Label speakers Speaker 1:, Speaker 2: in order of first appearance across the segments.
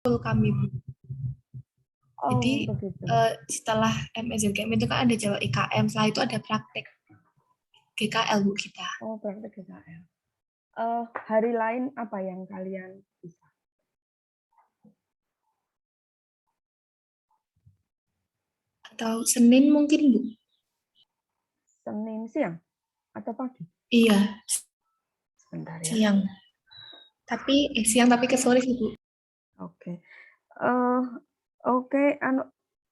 Speaker 1: kami, Bu. Jadi
Speaker 2: Oh, begitu.
Speaker 1: Setelah MSZKM itu kan ada jalur IKM, setelah itu ada praktek GKL, Bu, kita.
Speaker 2: Oh, praktek GKL. Hari lain apa yang kalian bisa?
Speaker 1: Atau Senin mungkin, Bu?
Speaker 2: Senin siang atau pagi?
Speaker 1: Iya,
Speaker 2: Sebentar ya.
Speaker 1: siang. Siang tapi ke sore sih, Bu.
Speaker 2: Oke. Oke,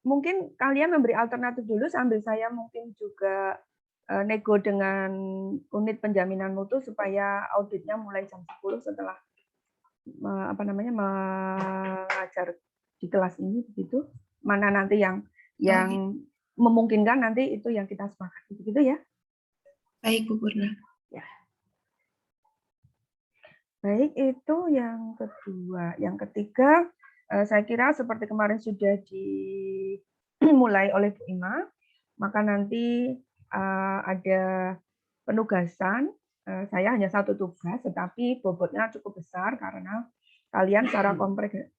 Speaker 2: mungkin kalian memberi alternatif dulu sambil saya mungkin juga nego dengan unit penjaminan mutu supaya auditnya mulai jam 10 setelah mengajar di kelas ini begitu. Mana nanti yang memungkinkan nanti itu yang kita sepakati begitu ya.
Speaker 1: Baik, Bu Purna.
Speaker 2: Ya. Baik, itu yang kedua. Yang ketiga, saya kira seperti kemarin sudah dimulai oleh Bu Ima, maka nanti ada penugasan. Saya hanya satu tugas, tetapi bobotnya cukup besar karena kalian secara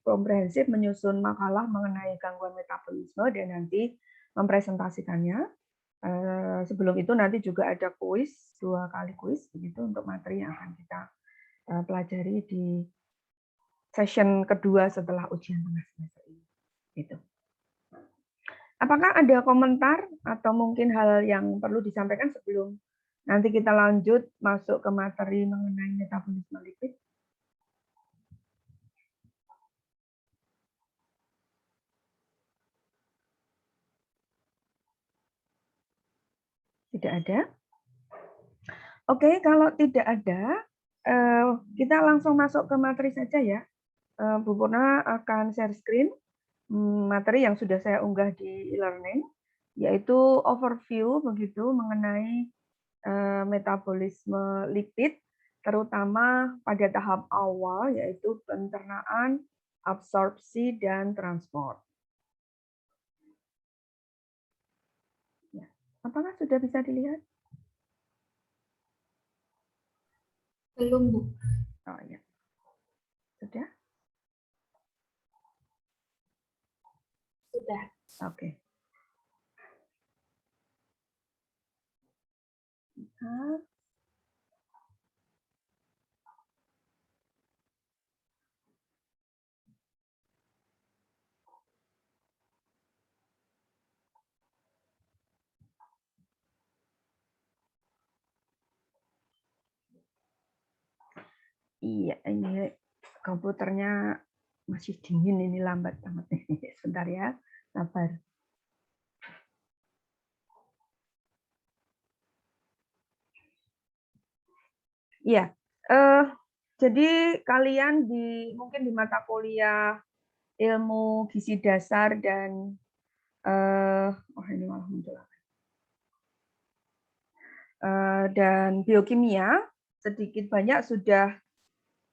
Speaker 2: komprehensif menyusun makalah mengenai gangguan metabolisme dan nanti mempresentasikannya. Sebelum itu nanti juga ada kuis, 2 kali kuis begitu untuk materi yang akan kita pelajari di session kedua setelah ujian tengah semester ini. Gitu. Apakah ada komentar atau mungkin hal yang perlu disampaikan sebelum nanti kita lanjut masuk ke materi mengenai metabolisme lipid? Tidak ada? Oke, kalau tidak ada, kita langsung masuk ke materi saja ya. Bu Purna akan share screen materi yang sudah saya unggah di e-learning, yaitu overview begitu mengenai metabolisme lipid, terutama pada tahap awal yaitu pencernaan, absorpsi, dan transport. Ya. Apakah sudah bisa dilihat?
Speaker 1: Belum, Bu.
Speaker 2: Oh ya, sudah.
Speaker 1: Sudah.
Speaker 2: Oke. Lihat. Iya, ini komputernya masih dingin, ini lambat banget. Sebentar ya, sabar. Iya, jadi kalian mungkin di mata kuliah ilmu gizi dasar dan ini malah muncul dan biokimia sedikit banyak sudah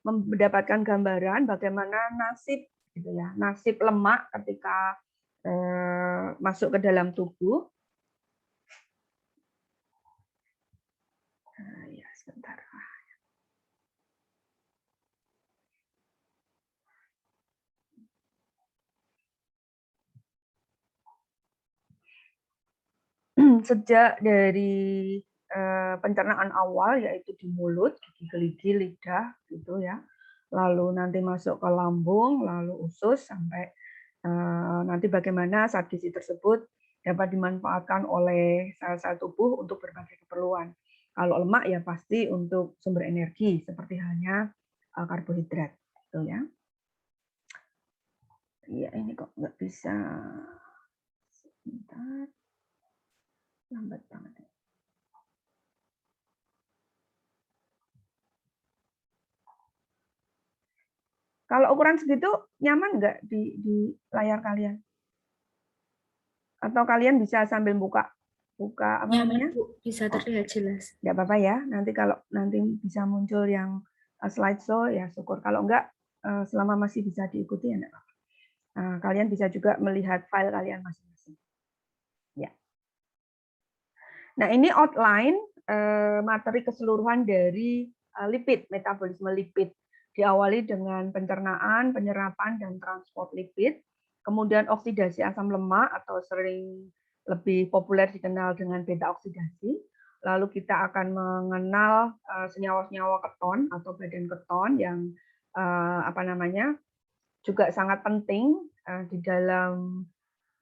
Speaker 2: mendapatkan gambaran bagaimana nasib gitu ya, nasib lemak ketika masuk ke dalam tubuh. Ya, sebentar. Sejak dari pencernaan awal yaitu di mulut, gigi keligi, lidah gitu ya. Lalu nanti masuk ke lambung, lalu usus sampai nanti bagaimana zat gizi tersebut dapat dimanfaatkan oleh sel-sel tubuh untuk berbagai keperluan. Kalau lemak ya pasti untuk sumber energi seperti halnya karbohidrat gitu ya. Iya, ini kok nggak bisa. Sebentar. Lambat banget. Kalau ukuran segitu nyaman nggak di layar kalian? Atau kalian bisa sambil buka apa namanya?
Speaker 1: Bu, bisa terlihat jelas.
Speaker 2: Nggak apa-apa ya. Nanti kalau nanti bisa muncul yang slideshow ya syukur. Kalau enggak selama masih bisa diikuti ya enggak apa-apa. Kalian bisa juga melihat file kalian masing-masing. Ya. Nah, ini outline materi keseluruhan dari lipid, metabolisme lipid. diawali dengan pencernaan, penyerapan, dan transport lipid, kemudian oksidasi asam lemak atau sering lebih populer dikenal dengan beta oksidasi. Lalu kita akan mengenal senyawa-senyawa keton atau badan keton yang juga sangat penting di dalam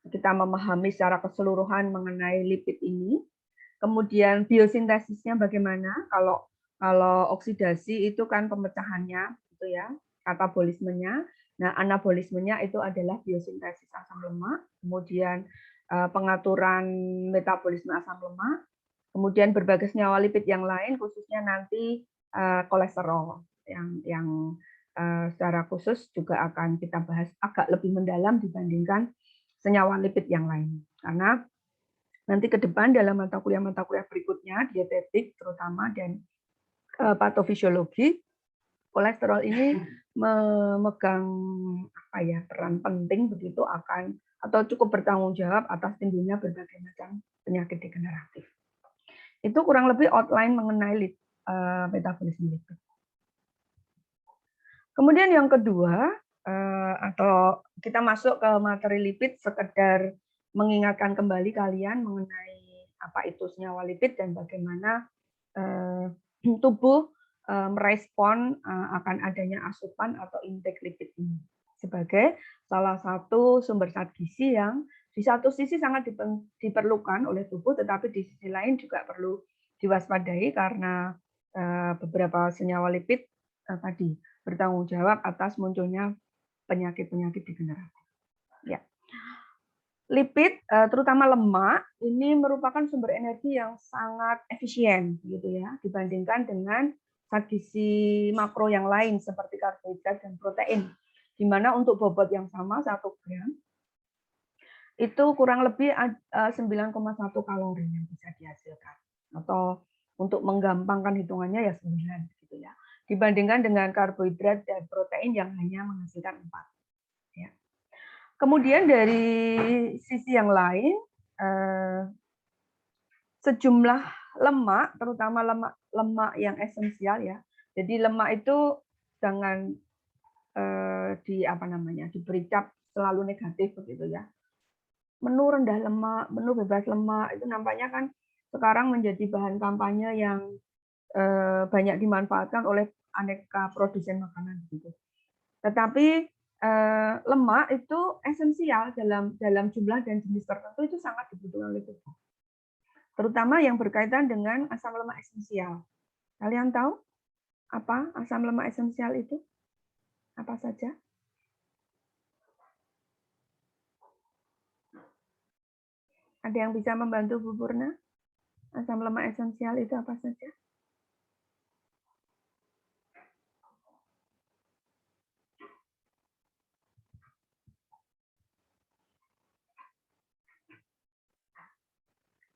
Speaker 2: kita memahami secara keseluruhan mengenai lipid ini. Kemudian biosintesisnya bagaimana? Kalau oksidasi itu kan pemecahannya, gitu ya, katabolismenya. Nah, anabolismenya itu adalah biosintesis asam lemak. Kemudian pengaturan metabolisme asam lemak. Kemudian berbagai senyawa lipid yang lain, khususnya nanti kolesterol yang secara khusus juga akan kita bahas agak lebih mendalam dibandingkan senyawa lipid yang lain. Karena nanti ke depan dalam mata kuliah berikutnya, dietetik terutama dan patofisiologi, kolesterol ini memegang peran penting begitu akan atau cukup bertanggung jawab atas timbulnya berbagai macam penyakit degeneratif. Itu kurang lebih outline mengenai metabolisme lipid. Kemudian yang kedua, atau kita masuk ke materi lipid sekedar mengingatkan kembali kalian mengenai apa itu senyawa lipid dan bagaimana tubuh merespon akan adanya asupan atau intake lipid ini sebagai salah satu sumber zat gizi yang di satu sisi sangat diperlukan oleh tubuh, tetapi di sisi lain juga perlu diwaspadai karena beberapa senyawa lipid tadi bertanggung jawab atas munculnya penyakit-penyakit degeneratif. Ya. Lipid, terutama lemak, ini merupakan sumber energi yang sangat efisien, gitu ya, dibandingkan dengan zat gizi makro yang lain seperti karbohidrat dan protein, di mana untuk bobot yang sama 1 gram itu kurang lebih 9,1 kalori yang bisa dihasilkan, atau untuk menggampangkan hitungannya ya 9, gitu ya, dibandingkan dengan karbohidrat dan protein yang hanya menghasilkan 4. Ya. Kemudian dari sisi yang lain, sejumlah lemak, terutama lemak yang esensial ya. Jadi lemak itu jangan diberi cap selalu negatif begitu ya. Menu rendah lemak, menu bebas lemak itu nampaknya kan sekarang menjadi bahan kampanye yang banyak dimanfaatkan oleh aneka produsen makanan gitu. Tetapi lemak itu esensial dalam jumlah dan jenis tertentu itu sangat dibutuhkan oleh tubuh. Terutama yang berkaitan dengan asam lemak esensial. Kalian tahu apa asam lemak esensial itu? Apa saja? Ada yang bisa membantu Bu Purna? Asam lemak esensial itu apa saja?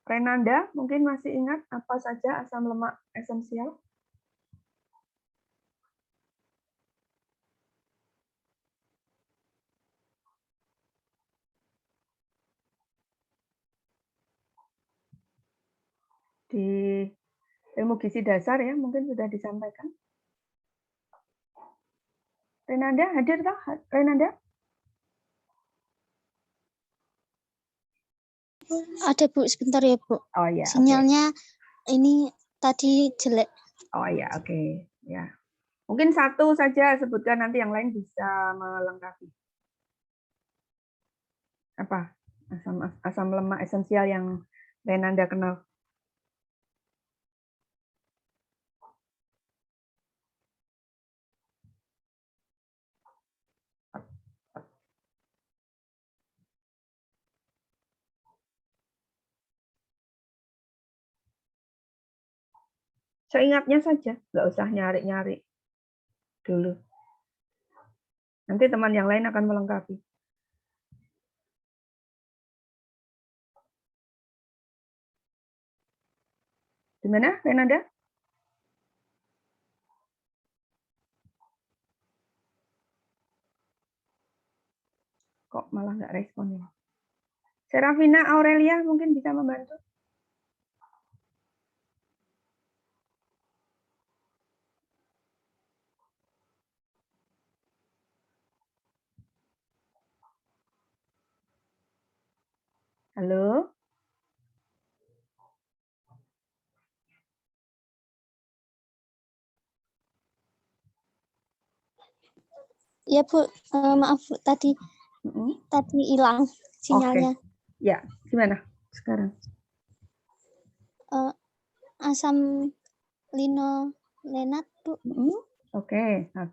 Speaker 2: Renanda mungkin masih ingat apa saja asam lemak esensial? Di ilmu gizi dasar ya, mungkin sudah disampaikan. Renanda hadir tak? Renanda?
Speaker 3: Ada Bu, sebentar ya Bu.
Speaker 2: Oh ya.
Speaker 3: Sinyalnya ini tadi jelek.
Speaker 2: Oh ya, oke. Ya. Mungkin satu saja sebutkan, nanti yang lain bisa melengkapi. Apa? Asam lemak esensial yang Renanda kenal. Seingatnya saja, nggak usah nyari-nyari dulu. Nanti teman yang lain akan melengkapi. Gimana, Renanda? Kok malah nggak respon ya? Serafina Aurelia mungkin bisa membantu?
Speaker 3: Ya Bu, maaf Bu, tadi
Speaker 2: Mm-mm.
Speaker 3: hilang sinyalnya.
Speaker 2: Ya, gimana sekarang?
Speaker 3: Asam linolenat Bu.
Speaker 2: Mm-mm. Oke, 1.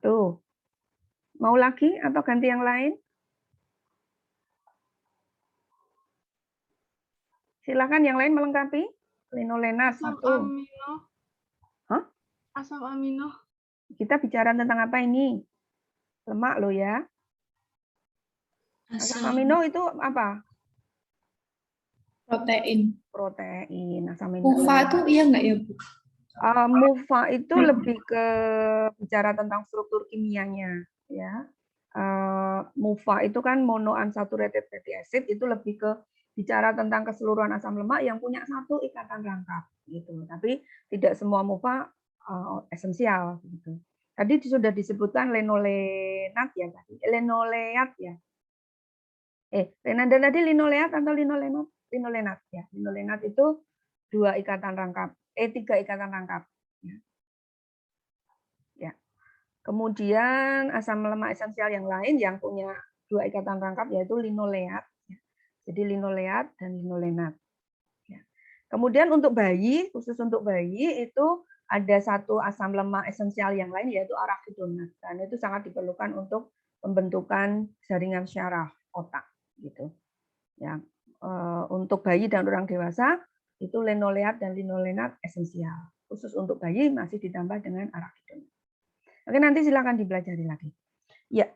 Speaker 2: Mau lagi atau ganti yang lain? Silakan yang lain melengkapi. Linolenat
Speaker 4: Asam
Speaker 2: 1.
Speaker 4: amino.
Speaker 2: Hah?
Speaker 4: Asam amino.
Speaker 2: Kita bicara tentang apa ini? Lemak loh ya. Asam amino itu apa?
Speaker 1: protein.
Speaker 2: Protein. Asam amino.
Speaker 1: Mufa itu iya nggak ya, Bu?
Speaker 2: MUFA itu lebih ke bicara tentang struktur kimianya, ya. MUFA itu kan monounsaturated fatty acid, itu lebih ke bicara tentang keseluruhan asam lemak yang punya satu ikatan rangkap, gitu. Tapi tidak semua MUFA esensial, gitu. Tadi sudah disebutkan linolenat ya tadi, linoleat ya. Tadi linoleat atau linolenat? Linolenat ya. Linolenat itu 2 ikatan rangkap. 3 ikatan rangkap. Ya. Kemudian asam lemak esensial yang lain yang punya 2 ikatan rangkap yaitu linoleat. Jadi linoleat dan linolenat. Ya. Kemudian untuk bayi, khusus untuk bayi itu ada 1 asam lemak esensial yang lain yaitu arachidonat. Dan itu sangat diperlukan untuk pembentukan jaringan syaraf otak gitu. Ya. Untuk bayi dan orang dewasa itu linoleat dan linolenat esensial. Khusus untuk bayi masih ditambah dengan arachidonat. Oke, nanti silakan dipelajari lagi. Ya.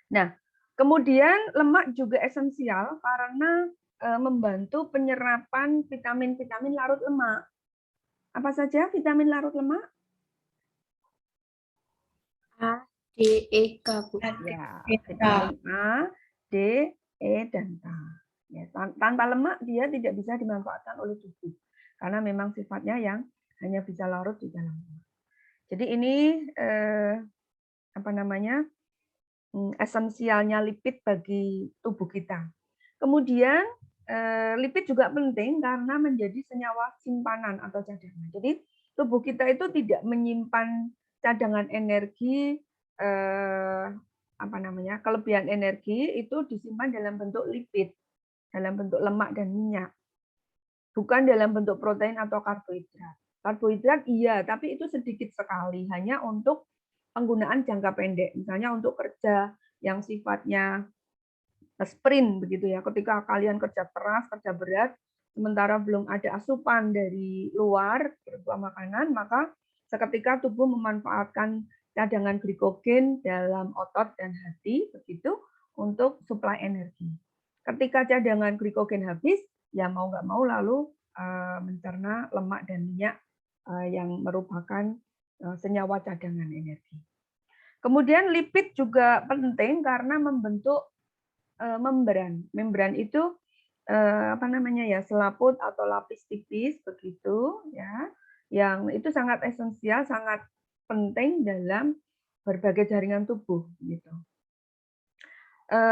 Speaker 2: Nah, kemudian lemak juga esensial karena membantu penyerapan vitamin-vitamin larut lemak. Apa saja vitamin larut lemak?
Speaker 1: A, D, E, K, Bu.
Speaker 2: Ya, vitamin A, D, E, dan K. Ya, tanpa lemak dia tidak bisa dimanfaatkan oleh tubuh karena memang sifatnya yang hanya bisa larut di dalam lemak. Jadi ini apa namanya esensialnya lipid bagi tubuh kita. Kemudian lipid juga penting karena menjadi senyawa simpanan atau cadangan. Jadi tubuh kita itu tidak menyimpan cadangan energi apa namanya kelebihan energi itu disimpan dalam bentuk lipid, dalam bentuk lemak dan minyak, bukan dalam bentuk protein atau karbohidrat. Karbohidrat iya, tapi itu sedikit sekali, hanya untuk penggunaan jangka pendek, misalnya untuk kerja yang sifatnya sprint begitu ya. Ketika kalian kerja keras, kerja berat, sementara belum ada asupan dari luar berupa makanan, maka seketika tubuh memanfaatkan cadangan glikogen dalam otot dan hati begitu untuk suplai energi. Ketika cadangan glikogen habis, ya mau nggak mau lalu mencerna lemak dan minyak yang merupakan senyawa cadangan energi. Kemudian lipid juga penting karena membentuk membran. Membran itu apa namanya ya selaput atau lapis tipis begitu ya, yang itu sangat esensial, sangat penting dalam berbagai jaringan tubuh gitu.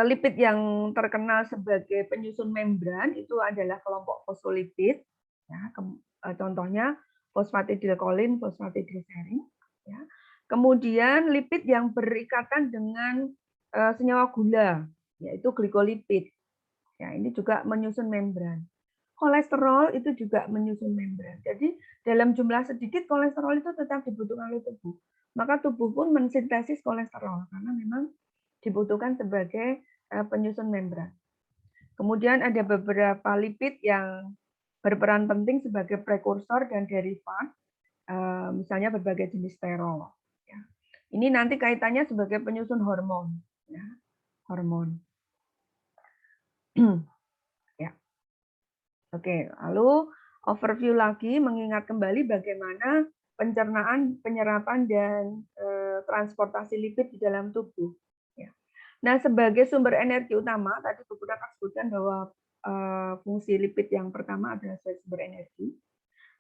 Speaker 2: Lipid yang terkenal sebagai penyusun membran itu adalah kelompok fosfolipid, ya, contohnya fosfatidilkolin, fosfatidilserin. Ya. Kemudian lipid yang berikatan dengan senyawa gula, yaitu glikolipid. Ya, ini juga menyusun membran. Kolesterol itu juga menyusun membran. Jadi dalam jumlah sedikit kolesterol itu tetap dibutuhkan oleh tubuh. Maka tubuh pun mensintesis kolesterol karena memang dibutuhkan sebagai penyusun membran. Kemudian ada beberapa lipid yang berperan penting sebagai prekursor dan derivat, misalnya berbagai jenis sterol. Ini nanti kaitannya sebagai penyusun hormon. Hormon. Ya. Oke, lalu overview lagi mengingat kembali bagaimana pencernaan, penyerapan dan transportasi lipid di dalam tubuh. Nah, sebagai sumber energi utama, tadi Bu Budak sebutkan bahwa fungsi lipid yang pertama adalah sebagai sumber energi.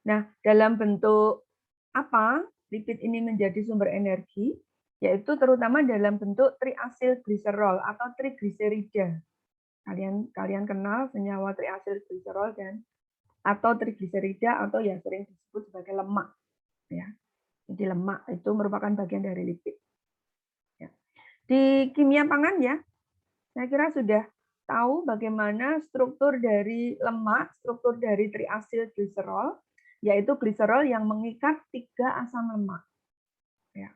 Speaker 2: Nah, dalam bentuk apa lipid ini menjadi sumber energi? Yaitu terutama dalam bentuk triasilgliserol atau trigliserida. Kalian kenal senyawa triasilgliserol dan atau trigliserida atau yang sering disebut sebagai lemak. Ya. Jadi lemak itu merupakan bagian dari lipid. Di kimia pangan ya, saya kira sudah tahu bagaimana struktur dari lemak, struktur dari triasil gliserol, yaitu gliserol yang mengikat 3 asam lemak. Ya.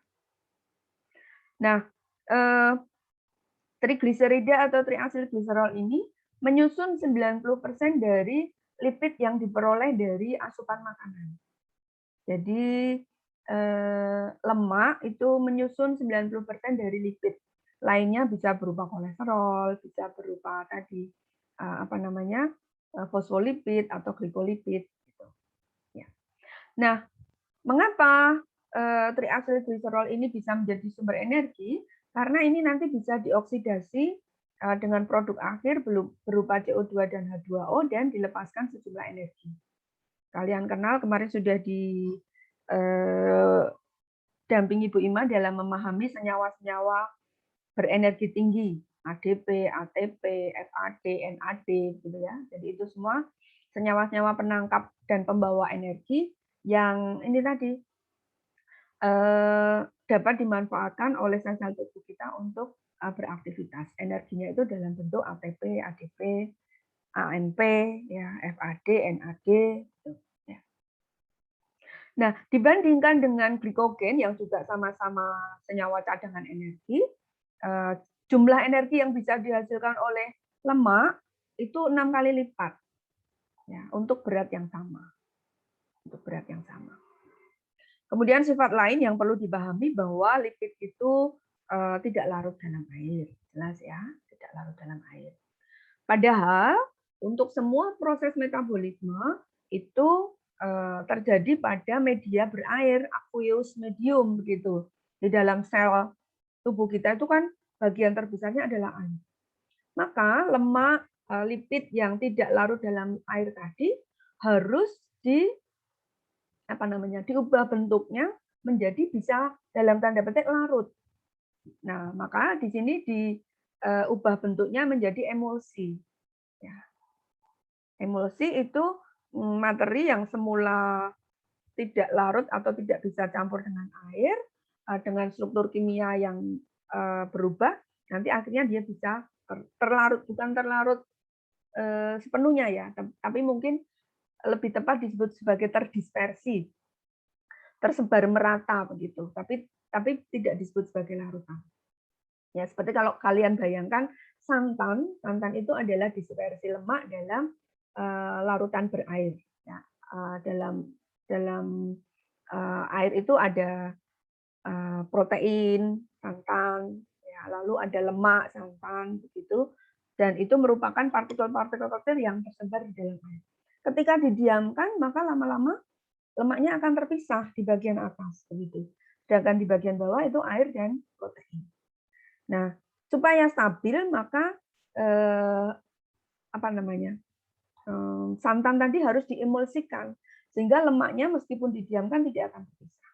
Speaker 2: Nah, trigliserida atau triasil gliserol ini menyusun 90% dari lipid yang diperoleh dari asupan makanan. Jadi lemak itu menyusun 90% dari lipid. Lainnya bisa berupa kolesterol, bisa berupa tadi fosfolipid atau glikolipid. Gitu. Ya. Nah, mengapa triacylglycerol ini bisa menjadi sumber energi? Karena ini nanti bisa dioksidasi dengan produk akhir berupa CO2 dan H2O dan dilepaskan sejumlah energi. Kalian kenal kemarin sudah dampingi Bu Ima dalam memahami senyawa-senyawa berenergi tinggi, ADP, ATP, FAD, NAD, gitu ya. Jadi itu semua senyawa-senyawa penangkap dan pembawa energi yang ini tadi dapat dimanfaatkan oleh sel-sel tubuh kita untuk beraktivitas. Energinya itu dalam bentuk ATP, ADP, AMP, ya, FAD, NAD. Gitu. Nah, dibandingkan dengan glikogen yang juga sama-sama senyawa cadangan energi, jumlah energi yang bisa dihasilkan oleh lemak itu 6 kali lipat ya, untuk berat yang sama. Untuk berat yang sama. Kemudian sifat lain yang perlu dipahami bahwa lipid itu tidak larut dalam air. Jelas ya, tidak larut dalam air. Padahal untuk semua proses metabolisme itu terjadi pada media berair, aqueous medium begitu. Di dalam sel tubuh kita itu kan bagian terbesarnya adalah air. Maka lemak, lipid yang tidak larut dalam air tadi harus diubah bentuknya menjadi bisa dalam tanda petik larut. Nah, maka di sini diubah bentuknya menjadi emulsi. Ya. Emulsi itu materi yang semula tidak larut atau tidak bisa campur dengan air, dengan struktur kimia yang berubah, nanti akhirnya dia bisa terlarut, bukan terlarut sepenuhnya ya, tapi mungkin lebih tepat disebut sebagai terdispersi, tersebar merata begitu, tapi tidak disebut sebagai larutan. Ya, seperti kalau kalian bayangkan santan itu adalah dispersi lemak dalam larutan berair. Ya, dalam air itu ada protein santan, ya, lalu ada lemak santan begitu, dan itu merupakan partikel-partikel kecil yang tersebar di dalam air. Ketika didiamkan, maka lama-lama lemaknya akan terpisah di bagian atas begitu. Sedangkan di bagian bawah itu air dan protein. Nah, supaya stabil maka santan tadi harus diemulsikan sehingga lemaknya meskipun didiamkan tidak akan terpisah.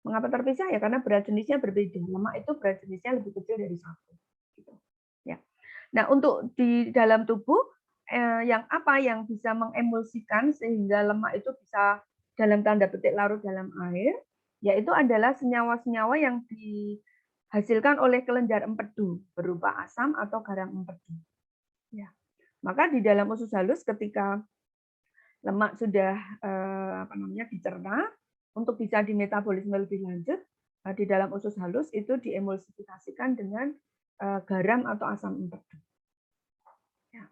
Speaker 2: Mengapa terpisah? Ya karena berat jenisnya berbeda. Lemak itu berat jenisnya lebih kecil dari 1. Gitu. Ya. Nah, untuk di dalam tubuh yang bisa mengemulsikan sehingga lemak itu bisa dalam tanda petik larut dalam air, yaitu adalah senyawa-senyawa yang dihasilkan oleh kelenjar empedu berupa asam atau garam empedu. Ya. Maka di dalam usus halus ketika lemak sudah dicerna untuk bisa dimetabolisme lebih lanjut di dalam usus halus itu diemulsifikasikan dengan garam atau asam empedu. Ya.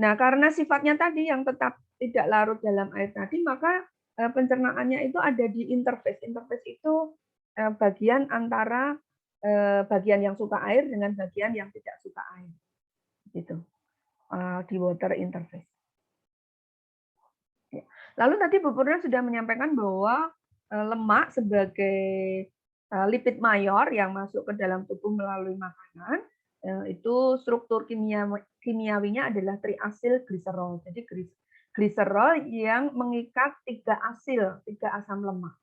Speaker 2: Nah, karena sifatnya tadi yang tetap tidak larut dalam air tadi, maka pencernaannya itu ada di interface. Interface itu bagian antara bagian yang suka air dengan bagian yang tidak suka air. Gitu. Di water interface. Lalu tadi Bu Purna sudah menyampaikan bahwa lemak sebagai lipid mayor yang masuk ke dalam tubuh melalui makanan, itu struktur kimiawinya adalah triasil gliserol. Jadi gliserol yang mengikat 3 asam lemak.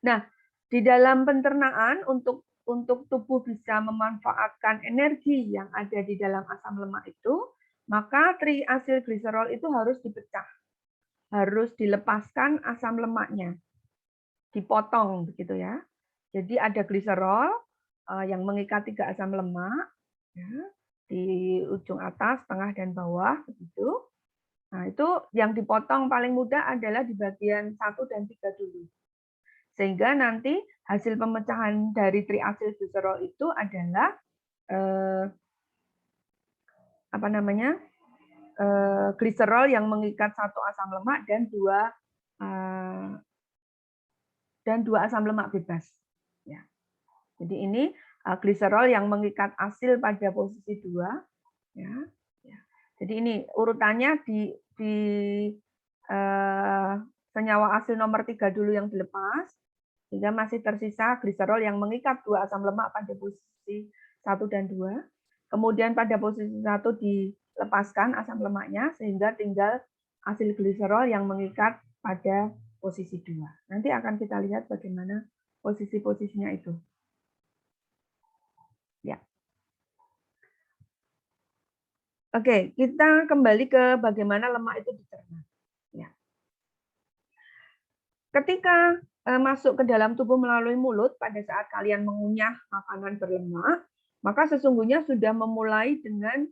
Speaker 2: Nah, di dalam pencernaan untuk tubuh bisa memanfaatkan energi yang ada di dalam asam lemak itu, maka triasil gliserol itu harus dipecah. Harus dilepaskan asam lemaknya. Dipotong begitu ya. Jadi ada gliserol, yang mengikat 3 asam lemak, ya, di ujung atas, tengah, dan bawah, begitu. Nah, itu yang dipotong paling mudah adalah di bagian 1 dan 3 dulu. Sehingga nanti hasil pemecahan dari triacylglycerol itu adalah apa namanya? Gliserol yang mengikat 1 asam lemak dan 2 asam lemak bebas. Ya. Jadi ini gliserol yang mengikat asil pada posisi 2. Ya. Jadi ini urutannya di senyawa asil nomor 3 dulu yang dilepas, sehingga masih tersisa gliserol yang mengikat 2 asam lemak pada posisi 1 dan 2. Kemudian pada posisi 1 dilepaskan asam lemaknya, sehingga tinggal asil gliserol yang mengikat pada posisi 2. Nanti akan kita lihat bagaimana posisi-posisinya itu. Ya. Oke, kita kembali ke bagaimana lemak itu dicerna. Ya. Ketika masuk ke dalam tubuh melalui mulut, pada saat kalian mengunyah makanan berlemak, maka sesungguhnya sudah memulai dengan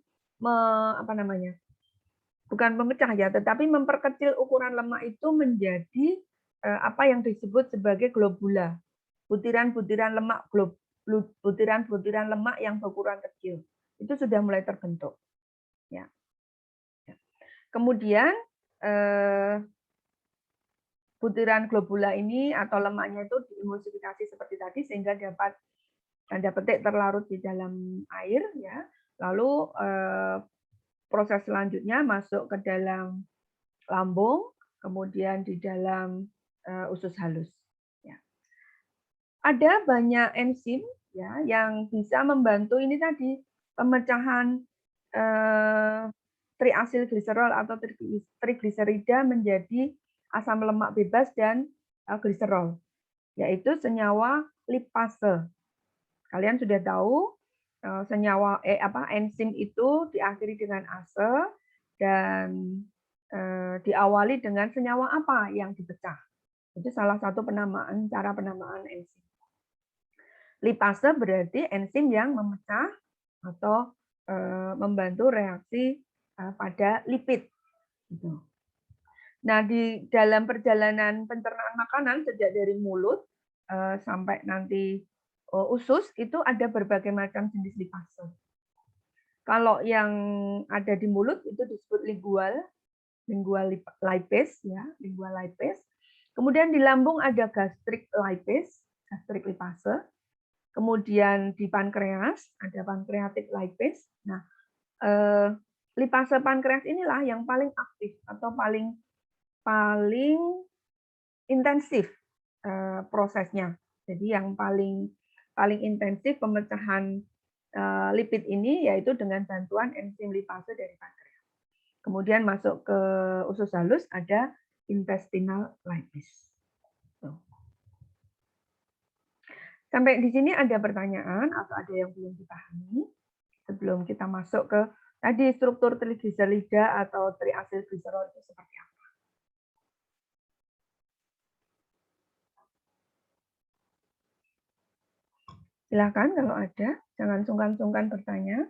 Speaker 2: bukan memecah ya, tetapi memperkecil ukuran lemak itu menjadi apa yang disebut sebagai globula, butiran-butiran lemak butiran-butiran lemak yang berukuran kecil. Itu sudah mulai terbentuk. Ya. Kemudian butiran globula ini atau lemaknya itu diemulsifikasi seperti tadi sehingga dapat tanda petik terlarut di dalam air, ya. Lalu proses selanjutnya masuk ke dalam lambung, kemudian di dalam usus halus. Ya. Ada banyak enzim ya yang bisa membantu ini tadi pemecahan triacylglycerol atau trigliserida menjadi asam lemak bebas dan gliserol, yaitu senyawa lipase. Kalian sudah tahu senyawa enzim itu diakhiri dengan ase dan diawali dengan senyawa apa yang dipecah. Itu salah satu cara penamaan enzim. Lipase berarti enzim yang memecah atau membantu reaksi pada lipid. Nah, di dalam perjalanan pencernaan makanan sejak dari mulut sampai nanti usus itu ada berbagai macam jenis lipase. Kalau yang ada di mulut itu disebut lingual lipase, ya, lingual lipase. Kemudian di lambung ada gastric lipase, gastric lipase. Kemudian di pankreas ada pancreatic lipase. Nah, lipase pankreas inilah yang paling aktif atau paling intensif prosesnya. Jadi yang paling intensif pemecahan lipid ini yaitu dengan bantuan enzim lipase dari pankreas. Kemudian masuk ke usus halus ada intestinal lipase. Sampai di sini ada pertanyaan atau ada yang belum dipahami sebelum kita masuk ke tadi struktur trigliserida atau triacylglycerol itu seperti apa? Silakan kalau ada, jangan sungkan-sungkan bertanya.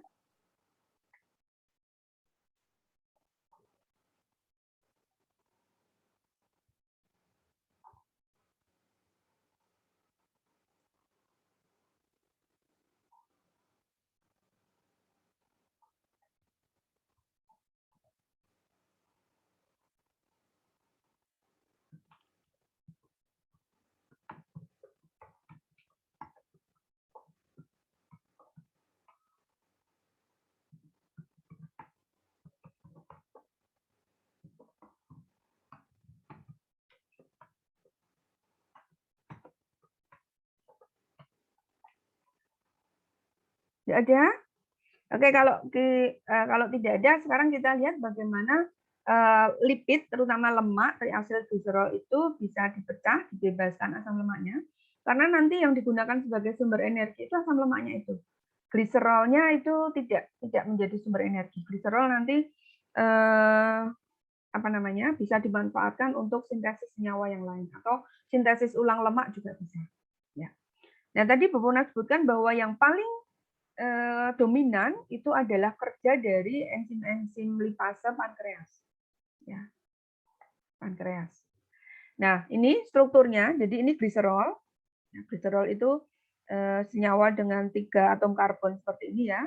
Speaker 2: Tidak ada? Oke, kalau tidak ada, sekarang kita lihat bagaimana lipid, terutama lemak, triacylglycerol itu bisa dipecah, dibebaskan asam lemaknya. Karena nanti yang digunakan sebagai sumber energi itu asam lemaknya itu. Gliserolnya itu tidak menjadi sumber energi. Gliserol nanti bisa dimanfaatkan untuk sintesis senyawa yang lain atau sintesis ulang lemak juga bisa. Ya. Nah, tadi Bu Puna sebutkan bahwa yang paling dominan itu adalah kerja dari enzim-enzim lipase pankreas. Ya, pankreas. Nah, ini strukturnya, jadi ini gliserol. Nah, gliserol itu senyawa dengan 3 atom karbon seperti ini ya.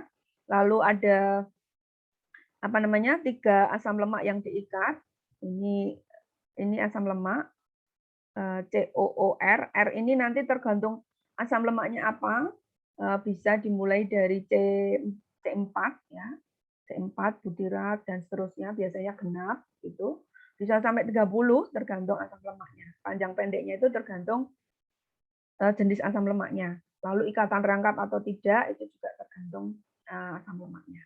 Speaker 2: Lalu ada 3 asam lemak yang diikat. Ini asam lemak COOR. R ini nanti tergantung asam lemaknya apa. Bisa dimulai dari C4 ya. C4 butirat dan seterusnya, biasanya genap gitu. Bisa sampai 30 tergantung asam lemaknya. Panjang pendeknya itu tergantung jenis asam lemaknya. Lalu ikatan rangkap atau tidak itu juga tergantung asam lemaknya.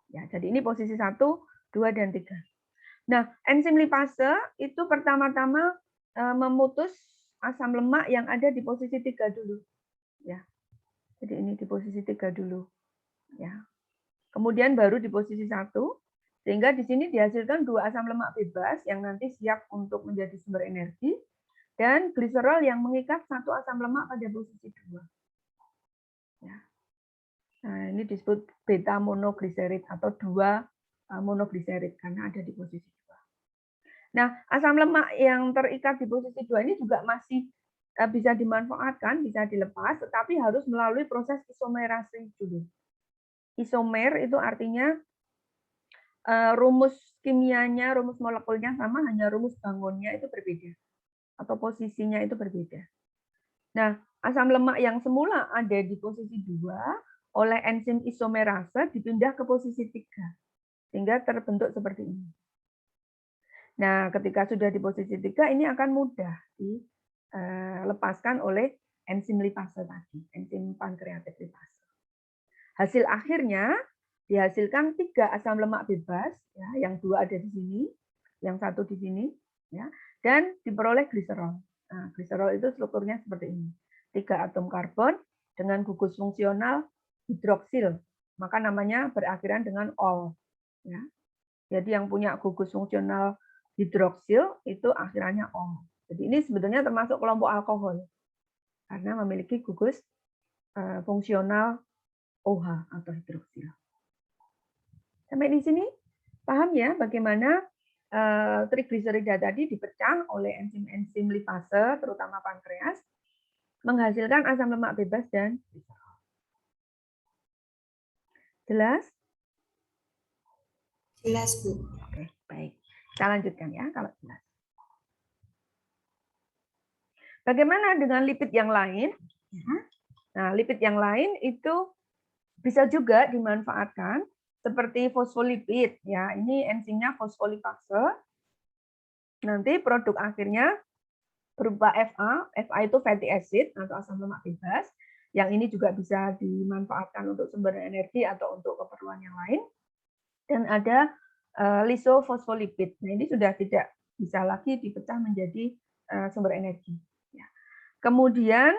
Speaker 2: Ya, jadi ini posisi 1, 2, dan 3. Nah, enzim lipase itu pertama-tama memutus asam lemak yang ada di posisi 3 dulu. Ya. Jadi ini di posisi 3 dulu. Ya. Kemudian baru di posisi 1, sehingga di sini dihasilkan 2 asam lemak bebas yang nanti siap untuk menjadi sumber energi, dan gliserol yang mengikat 1 asam lemak pada posisi 2. Ya. Nah, ini disebut beta monogliserid atau 2 monogliserid karena ada di posisi 2. Nah, asam lemak yang terikat di posisi 2 ini juga masih bisa dimanfaatkan, bisa dilepas, tetapi harus melalui proses isomerase dulu. Isomer itu artinya rumus kimianya, rumus molekulnya sama, hanya rumus bangunnya itu berbeda. Atau posisinya itu berbeda. Nah, asam lemak yang semula ada di posisi 2 oleh enzim isomerase dipindah ke posisi 3. Sehingga terbentuk seperti ini. Nah, ketika sudah di posisi 3, ini akan mudah dilepaskan oleh enzim lipase tadi, enzim pankreatik lipase. Hasil akhirnya dihasilkan 3 asam lemak bebas, ya, yang 2 ada di sini, yang 1 di sini, ya, dan diperoleh gliserol. Nah, gliserol itu strukturnya seperti ini. 3 atom karbon dengan gugus fungsional hidroksil, maka namanya berakhiran dengan ol. Ya. Jadi yang punya gugus fungsional hidroksil itu akhirannya ol. Jadi ini sebetulnya termasuk kelompok alkohol karena memiliki gugus fungsional OH atau hidroksil. Sampai di sini paham ya bagaimana trigliserida tadi dipecah oleh enzim-enzim lipase, terutama pankreas, menghasilkan asam lemak bebas dan gliserol. Jelas?
Speaker 1: Jelas, Bu.
Speaker 2: Oke, baik. Kita lanjutkan ya kalau jelas. Bagaimana dengan lipid yang lain? Nah, lipid yang lain itu bisa juga dimanfaatkan seperti fosfolipid. Ya, ini enzimnya fosfolipase. Nanti produk akhirnya berupa FA. FA itu fatty acid atau asam lemak bebas. Yang ini juga bisa dimanfaatkan untuk sumber energi atau untuk keperluan yang lain. Dan ada lisofosfolipid. Nah, ini sudah tidak bisa lagi dipecah menjadi sumber energi. Ya. Kemudian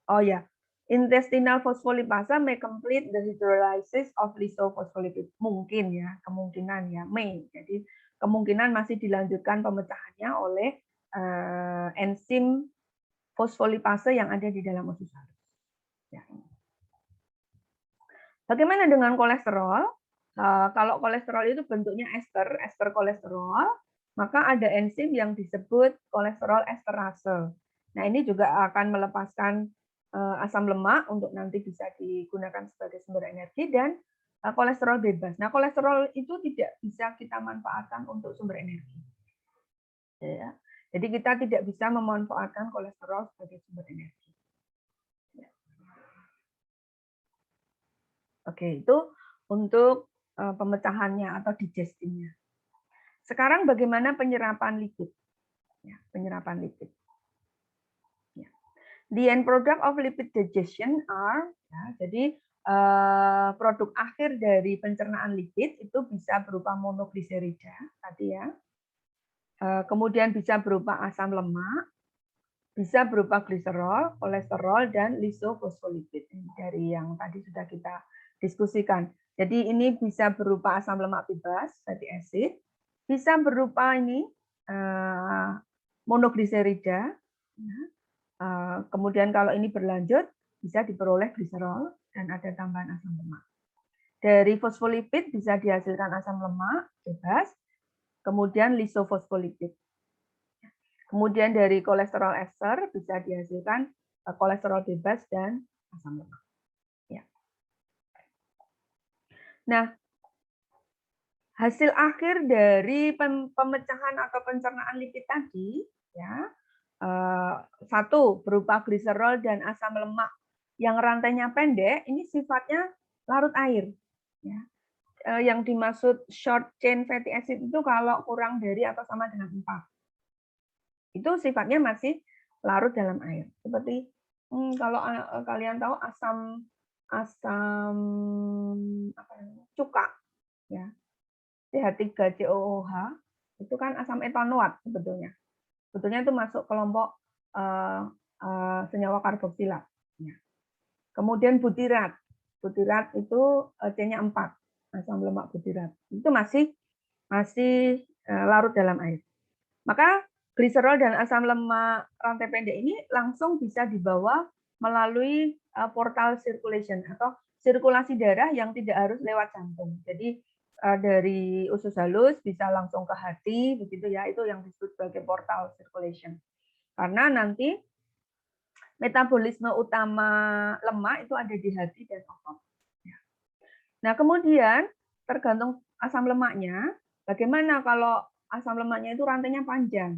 Speaker 2: Oh ya, intestinal phospholipase may complete the hydrolysis of lisofosfolipid. Mungkin ya, kemungkinan ya, may. Jadi kemungkinan masih dilanjutkan pemecahannya oleh enzim fosfolipase yang ada di dalam usus halus. Ya. Bagaimana dengan kolesterol? Kalau kolesterol itu bentuknya ester kolesterol, maka ada enzim yang disebut kolesterol esterase. Nah, ini juga akan melepaskan asam lemak untuk nanti bisa digunakan sebagai sumber energi dan kolesterol bebas. Nah, kolesterol itu tidak bisa kita manfaatkan untuk sumber energi. Ya. Jadi kita tidak bisa memanfaatkan kolesterol sebagai sumber energi. Ya. Oke, itu untuk pemecahannya atau digestingnya. Sekarang bagaimana penyerapan lipid? Ya, penyerapan lipid. Ya. The end product of lipid digestion are, ya, jadi produk akhir dari pencernaan lipid itu bisa berupa monogliserida tadi ya. Kemudian bisa berupa asam lemak, bisa berupa gliserol, kolesterol, dan lisofosfolipid. Dari yang tadi sudah kita diskusikan. Jadi ini bisa berupa asam lemak bebas, fatty acid, bisa berupa ini monogliserida. Ya. Kemudian kalau ini berlanjut bisa diperoleh gliserol dan ada tambahan asam lemak. Dari fosfolipid bisa dihasilkan asam lemak bebas, kemudian lisofosfolipid. Kemudian dari kolesterol ester bisa dihasilkan kolesterol bebas dan asam lemak. Ya. Nah, hasil akhir dari pemecahan atau pencernaan lipid tadi, ya, satu berupa gliserol dan asam lemak yang rantainya pendek, ini sifatnya larut air. Ya. Yang dimaksud short chain fatty acid itu kalau kurang dari atau sama dengan 4. Itu sifatnya masih larut dalam air. Seperti kalau kalian tahu asam cuka, ya, CH3COOH itu kan asam etanoat sebetulnya. Sebetulnya itu masuk kelompok senyawa karboksilat. Ya. Kemudian butirat. Butirat itu C-nya 4, asam lemak butirat. Itu masih larut dalam air. Maka gliserol dan asam lemak rantai pendek ini langsung bisa dibawa melalui portal circulation atau sirkulasi darah yang tidak harus lewat jantung. Jadi dari usus halus bisa langsung ke hati, begitu ya. Itu yang disebut sebagai portal circulation. Karena nanti metabolisme utama lemak itu ada di hati dan otot. Nah, kemudian tergantung asam lemaknya, bagaimana kalau asam lemaknya itu rantainya panjang.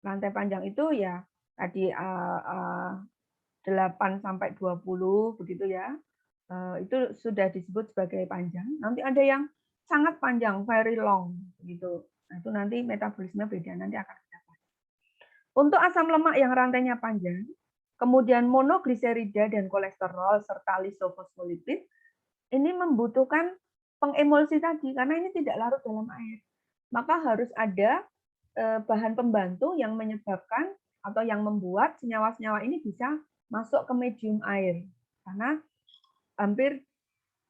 Speaker 2: Rantai panjang itu ya tadi 8 sampai 20 begitu ya. Itu sudah disebut sebagai panjang. Nanti ada yang sangat panjang, very long gitu. Nah, itu nanti metabolisme beda, nanti akan kita bahas. Untuk asam lemak yang rantainya panjang, kemudian monogliserida dan kolesterol serta lisofosfolipid ini membutuhkan pengemulsi tadi karena ini tidak larut dalam air. Maka harus ada bahan pembantu yang menyebabkan atau yang membuat senyawa-senyawa ini bisa masuk ke medium air. Karena hampir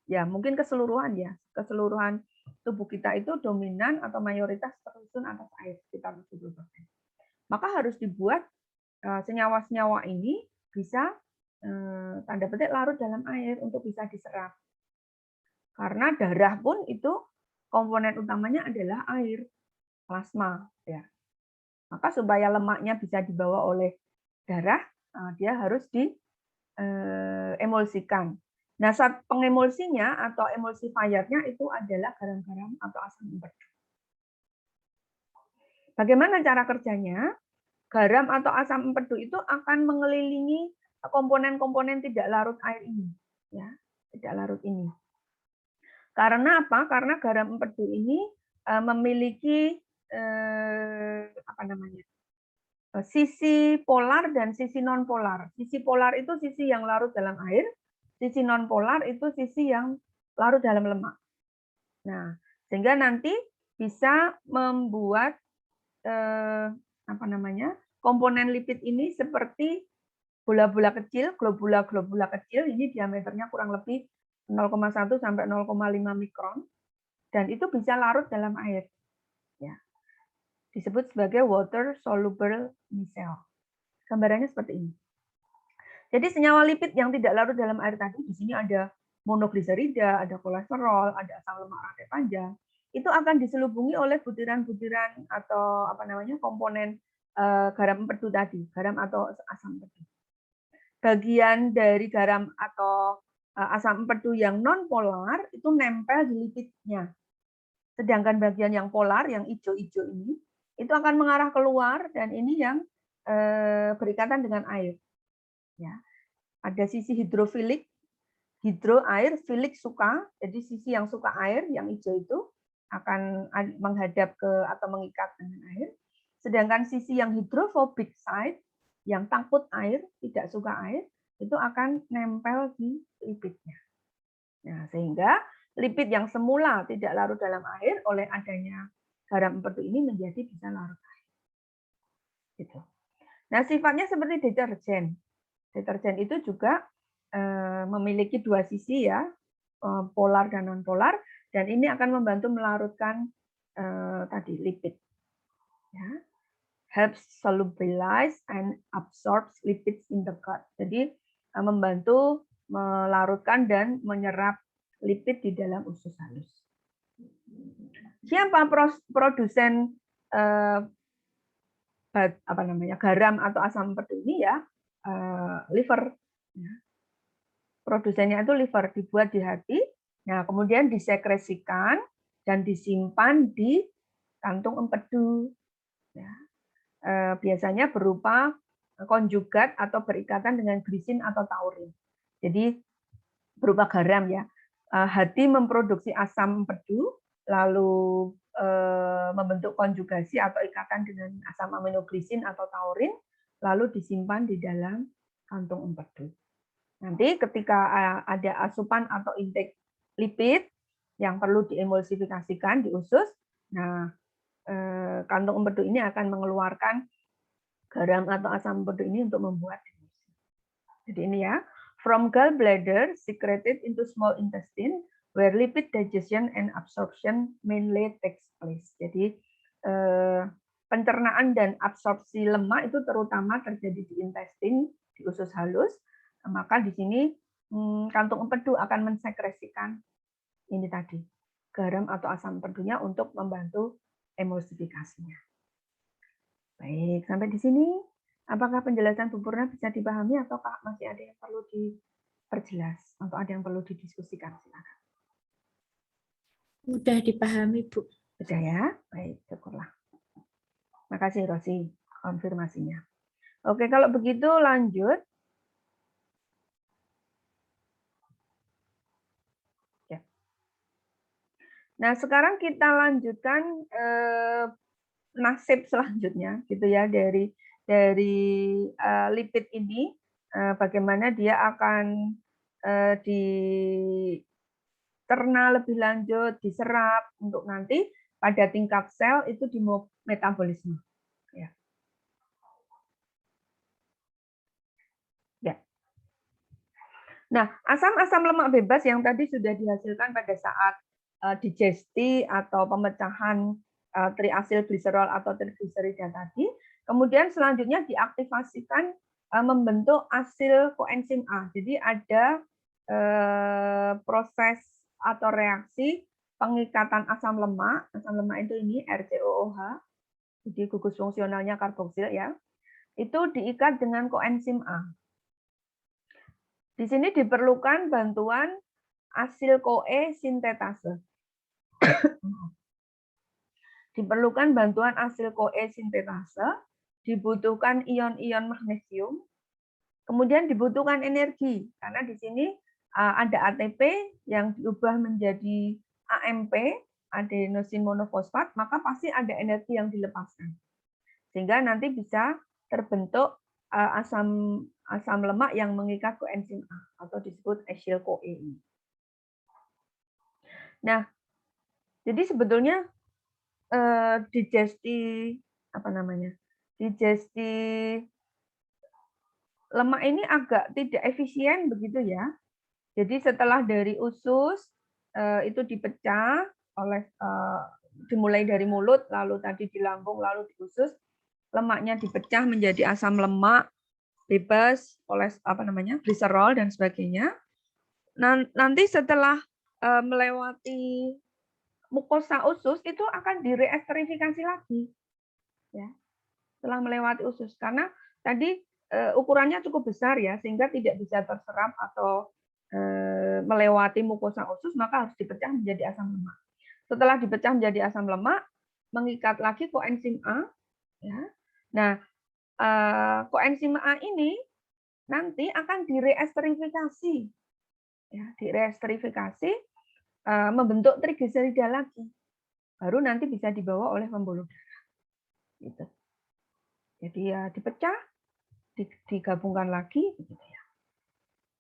Speaker 2: ya mungkin keseluruhan tubuh kita itu dominan atau mayoritas tersusun atas air sekitar 70%. Maka harus dibuat senyawa-senyawa ini bisa tanda petik larut dalam air untuk bisa diserap. Karena darah pun itu komponen utamanya adalah air, plasma. Ya. Maka supaya lemaknya bisa dibawa oleh darah, dia harus diemulsikan. Nah, saat pengemulsinya atau emulsifiernya itu adalah garam-garam atau asam empedu. Bagaimana cara kerjanya? Garam atau asam empedu itu akan mengelilingi komponen-komponen tidak larut air ini, ya, tidak larut ini. Karena apa? Karena garam empedu ini memiliki sisi polar dan sisi non polar. Sisi polar itu sisi yang larut dalam air, sisi non polar itu sisi yang larut dalam lemak. Nah, sehingga nanti bisa membuat komponen lipid ini seperti bola-bola kecil, globula-globula kecil, ini diameternya kurang lebih 0,1 sampai 0,5 mikron, dan itu bisa larut dalam air. Ya. Disebut sebagai water soluble micelle. Gambarannya seperti ini. Jadi senyawa lipid yang tidak larut dalam air tadi, di sini ada monogliserida, ada kolesterol, ada asam lemak rantai panjang, itu akan diselubungi oleh butiran-butiran atau komponen garam empedu tadi, garam atau asam empedu. Bagian dari garam atau asam empedu yang non polar itu nempel di lipidnya. Sedangkan bagian yang polar, yang hijau-hijau ini, itu akan mengarah keluar dan ini yang berikatan dengan air. Ya. Ada sisi hidrofilik, hidro air, filik suka, jadi sisi yang suka air, yang hijau itu akan menghadap ke atau mengikat dengan air. Sedangkan sisi yang hidrofobik side, yang takut air, tidak suka air, itu akan nempel di lipidnya. Nah, sehingga lipid yang semula tidak larut dalam air oleh adanya garam empedu ini menjadi bisa larut air. Gitu. Nah, sifatnya seperti deterjen. Deterjen itu juga memiliki dua sisi ya, polar dan non polar, dan ini akan membantu melarutkan tadi lipid. Ya. helps solubilize and absorbs lipids in the gut. Jadi membantu melarutkan dan menyerap lipid di dalam usus halus. Siapa produsen garam atau asam empedu ini ya? Liver. Produsennya itu liver, dibuat di hati. Nah, kemudian disekresikan dan disimpan di kantung empedu. Ya. Biasanya berupa konjugat atau berikatan dengan glisin atau taurin. Jadi berupa garam ya. Hati memproduksi asam empedu, lalu membentuk konjugasi atau ikatan dengan asam aminoglisin atau taurin, lalu disimpan di dalam kantung empedu. Nanti ketika ada asupan atau intake lipid yang perlu diemulsifikasikan di usus, nah kantung empedu ini akan mengeluarkan garam atau asam empedu ini untuk membuat emulsi. Jadi ini ya, from gallbladder secreted into small intestine where lipid digestion and absorption mainly takes place. Jadi pencernaan dan absorpsi lemak itu terutama terjadi di intestin, di usus halus. Maka di sini kantung empedu akan mensekresikan ini tadi, garam atau asam empedunya untuk membantu emulsifikasinya. Baik, sampai di sini. Apakah penjelasan Bu Purna bisa dipahami ataukah masih ada yang perlu diperjelas atau ada yang perlu didiskusikan? Silakan.
Speaker 4: Mudah dipahami, Bu.
Speaker 2: Sudah ya? Baik, syukurlah. Makasih Rosi konfirmasinya. Oke, kalau begitu lanjut. Ya. Nah, sekarang kita lanjutkan nasib selanjutnya gitu ya dari lipid ini, bagaimana dia akan dicerna lebih lanjut, diserap untuk nanti pada tingkat sel itu di metabolisme. Ya. Ya. Nah, asam-asam lemak bebas yang tadi sudah dihasilkan pada saat digesti atau pemecahan triasilgliserol atau trigliserida tadi, kemudian selanjutnya diaktifasikan membentuk asil koenzim A. Jadi ada proses atau reaksi pengikatan asam lemak itu ini RCOOH, jadi gugus fungsionalnya karboksil ya, itu diikat dengan koenzim A. Di sini diperlukan bantuan asil CoE sintetase. Diperlukan bantuan asil CoE sintetase, dibutuhkan ion-ion magnesium, kemudian dibutuhkan energi karena di sini ada ATP yang diubah menjadi AMP, adenosin monofosfat, maka pasti ada energi yang dilepaskan. Sehingga nanti bisa terbentuk asam lemak yang mengikat koenzim A atau disebut acyl CoE. Nah, jadi sebetulnya digesti lemak ini agak tidak efisien begitu ya. Jadi setelah dari usus itu dipecah oleh dimulai dari mulut, lalu tadi di lambung, lalu di usus, lemaknya dipecah menjadi asam lemak bebas oleh gliserol dan sebagainya. Nanti setelah melewati mukosa usus itu akan direesterifikasi lagi, ya. Setelah melewati usus, karena tadi ukurannya cukup besar ya, sehingga tidak bisa terserap atau melewati mukosa usus, maka harus dipecah menjadi asam lemak. Setelah dipecah menjadi asam lemak, mengikat lagi koenzim A, ya. Nah, koenzim A ini nanti akan direesterifikasi, ya, direesterifikasi membentuk trigliserida lagi, baru nanti bisa dibawa oleh pembuluh darah. Gitu. Jadi ya dipecah, digabungkan lagi, gitu ya.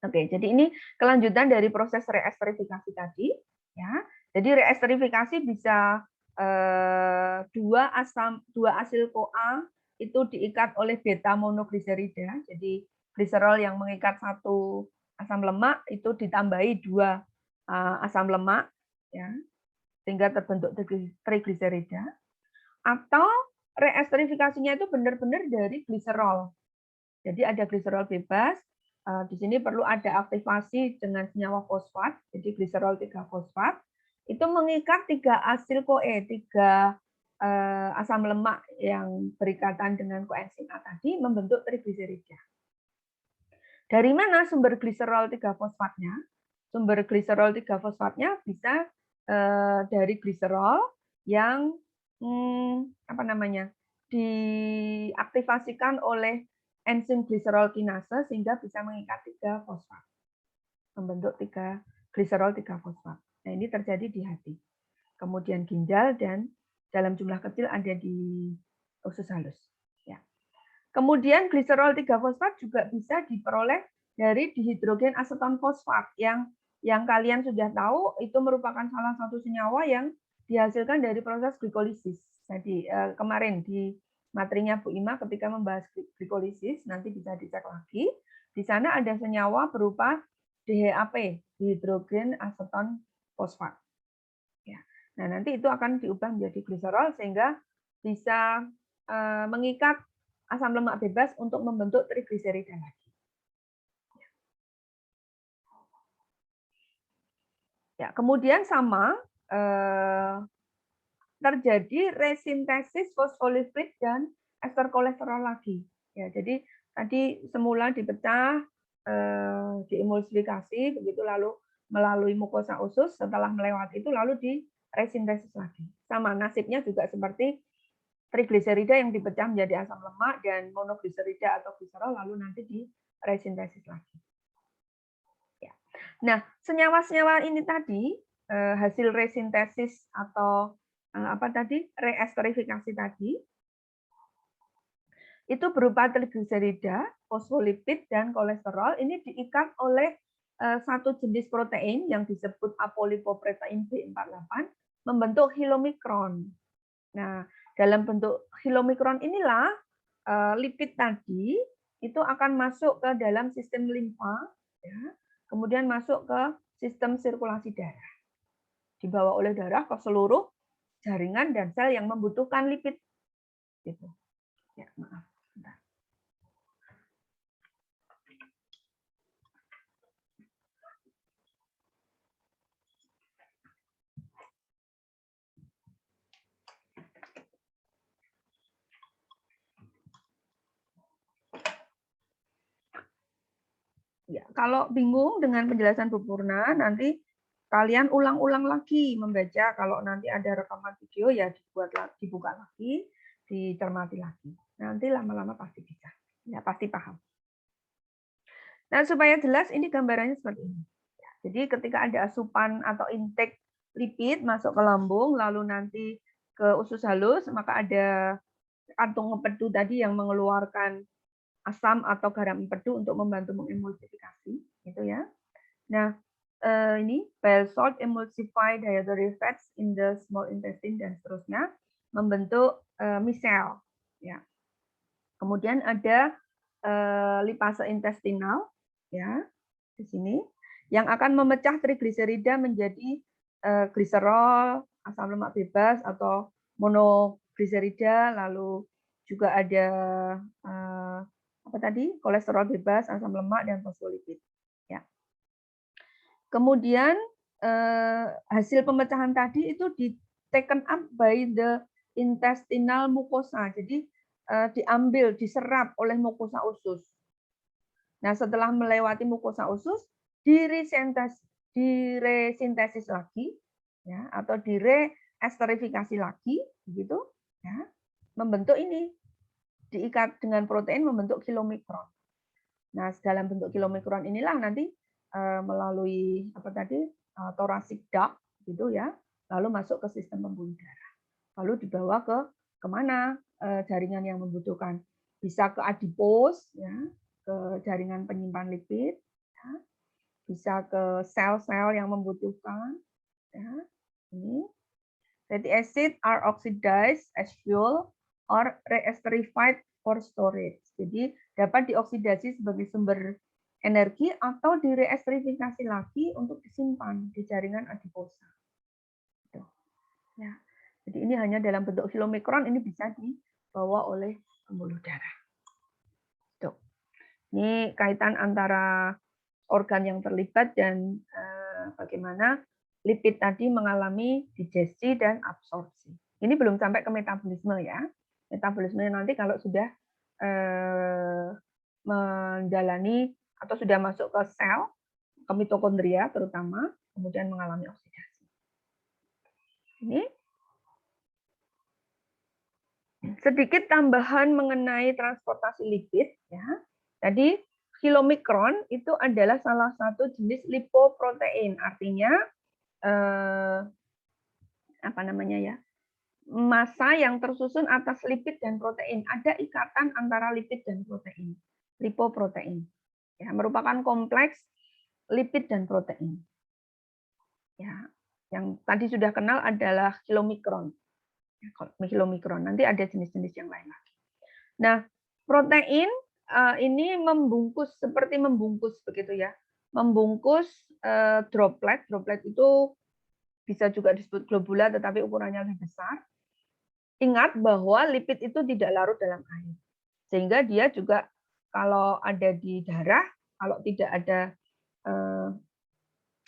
Speaker 2: Oke, jadi ini kelanjutan dari proses reesterifikasi tadi, ya. Jadi reesterifikasi bisa dua asil CoA itu diikat oleh beta monogliserida, jadi gliserol yang mengikat satu asam lemak itu ditambahi dua asam lemak, ya, sehingga terbentuk trigliserida. Atau reesterifikasinya itu benar-benar dari gliserol. Jadi ada gliserol bebas. Di sini perlu ada aktivasi dengan senyawa fosfat, jadi gliserol 3-fosfat. Itu mengikat 3 asil CoE, 3 asam lemak yang berikatan dengan koenzim A tadi membentuk trigliserida. Dari mana sumber gliserol 3-fosfatnya? Sumber gliserol 3-fosfatnya bisa dari gliserol yang diaktifasikan oleh enzim gliserol kinase sehingga bisa mengikat 3 fosfat, membentuk 3 gliserol 3-fosfat. Nah, ini terjadi di hati. Kemudian ginjal dan dalam jumlah kecil ada di usus halus. Ya. Kemudian gliserol 3-fosfat juga bisa diperoleh dari dihidrogen aseton fosfat yang kalian sudah tahu itu merupakan salah satu senyawa yang dihasilkan dari proses glikolisis. Jadi kemarin di materinya Bu Ima ketika membahas glikolisis, nanti bisa dicek lagi. Di sana ada senyawa berupa DHAP, dihidrogen aseton fosfat. Ya. Nah, nanti itu akan diubah menjadi gliserol sehingga bisa mengikat asam lemak bebas untuk membentuk trigliserida lagi. Ya, kemudian sama terjadi resintesis fosfolipid dan ester kolesterol lagi. Ya, jadi tadi semula dipecah, diemulsifikasi, begitu lalu melalui mukosa usus, setelah melewati itu lalu diresintesis lagi. Sama nasibnya juga seperti trigliserida yang dipecah menjadi asam lemak dan monogliserida atau gliserol lalu nanti diresintesis lagi. Ya. Nah, senyawa-senyawa ini tadi hasil resintesis atau reesterifikasi tadi itu berupa trigliserida, fosfolipid dan kolesterol ini diikat oleh satu jenis protein yang disebut apolipoprotein B48 membentuk hilomikron. Nah, dalam bentuk hilomikron inilah lipid tadi itu akan masuk ke dalam sistem limfa, ya, kemudian masuk ke sistem sirkulasi darah, dibawa oleh darah ke seluruh jaringan dan sel yang membutuhkan lipid. Gitu. Ya, maaf. Bentar. Ya, kalau bingung dengan penjelasan Bu Purna, nanti kalian ulang-ulang lagi membaca. Kalau nanti ada rekaman video ya dibuka lagi, dicermati lagi. Nanti lama-lama pasti bisa. Ya, pasti paham. Nah, supaya jelas ini gambarannya seperti ini. Ya, jadi ketika ada asupan atau intake lipid masuk ke lambung, lalu nanti ke usus halus, maka ada kantung empedu tadi yang mengeluarkan asam atau garam empedu untuk membantu mengemulsifikasi, gitu ya. Nah, ini bile salt emulsify dietary fats in the small intestine dan seterusnya membentuk micelle, ya. Kemudian ada lipase intestinal, ya, di sini yang akan memecah trigliserida menjadi gliserol, asam lemak bebas atau monogliserida, lalu juga ada kolesterol bebas, asam lemak dan fosfolipid. Ya. Kemudian hasil pemecahan tadi itu taken up by the intestinal mucosa. Jadi diambil, diserap oleh mukosa usus. Nah, setelah melewati mukosa usus, diresintesis lagi, ya, atau direesterifikasi lagi, begitu, ya, membentuk ini, diikat dengan protein membentuk kilomikron. Nah, dalam bentuk kilomikron inilah nanti melalui thoracic duct, gitu ya, lalu masuk ke sistem pembuluh darah, lalu dibawa ke kemana jaringan yang membutuhkan, bisa ke adipos, ya, ke jaringan penyimpan lipid, ya, bisa ke sel-sel yang membutuhkan, ya, ini fatty acid are oxidized as fuel or reesterified for storage. Jadi dapat dioksidasi sebagai sumber energi atau direesterifikasi lagi untuk disimpan di jaringan adiposa. Ya. Jadi ini hanya dalam bentuk kilomikron, ini bisa dibawa oleh pembuluh darah. Tuh. Ini kaitan antara organ yang terlibat dan bagaimana lipid tadi mengalami digesti dan absorpsi. Ini belum sampai ke metabolisme ya. Metabolisme nanti kalau sudah menjalani atau sudah masuk ke sel, ke mitokondria terutama, kemudian mengalami oksidasi. Ini sedikit tambahan mengenai transportasi lipid ya. Tadi kilomikron itu adalah salah satu jenis lipoprotein, artinya apa namanya ya? Massa yang tersusun atas lipid dan protein. Ada ikatan antara lipid dan protein. Lipoprotein. Ya, merupakan kompleks lipid dan protein. Ya, yang tadi sudah kenal adalah kilomikron. Kilomikron. Nanti ada jenis-jenis yang lain lagi. Nah, protein ini membungkus seperti membungkus begitu ya. Membungkus droplet. Droplet itu bisa juga disebut globula tetapi ukurannya lebih besar. Ingat bahwa lipid itu tidak larut dalam air. Sehingga dia juga kalau ada di darah, kalau tidak ada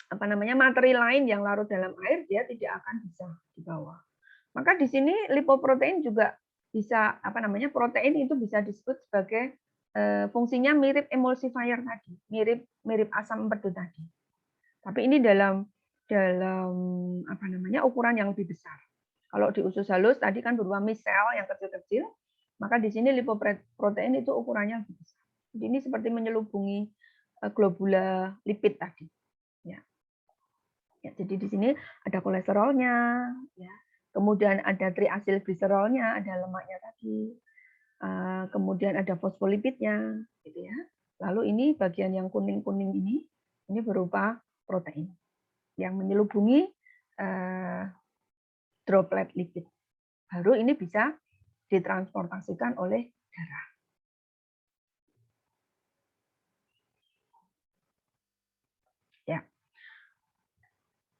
Speaker 2: apa namanya materi lain yang larut dalam air, dia tidak akan bisa dibawa. Maka di sini lipoprotein juga bisa apa namanya protein itu bisa disebut sebagai fungsinya mirip emulsifier tadi, mirip asam empedu tadi. Tapi ini dalam apa namanya ukuran yang lebih besar. Kalau di usus halus tadi kan berupa misel yang kecil-kecil, maka di sini lipoprotein itu ukurannya lebih besar. Jadi ini seperti menyelubungi globula lipid tadi. Ya. Ya, jadi di sini ada kolesterolnya, ya. Kemudian ada triasilgliserolnya, ada lemaknya tadi. Kemudian ada fosfolipidnya, gitu ya. Lalu ini bagian yang kuning-kuning ini berupa protein yang menyelubungi droplet lipid. Baru ini bisa ditransportasikan oleh darah. Ya.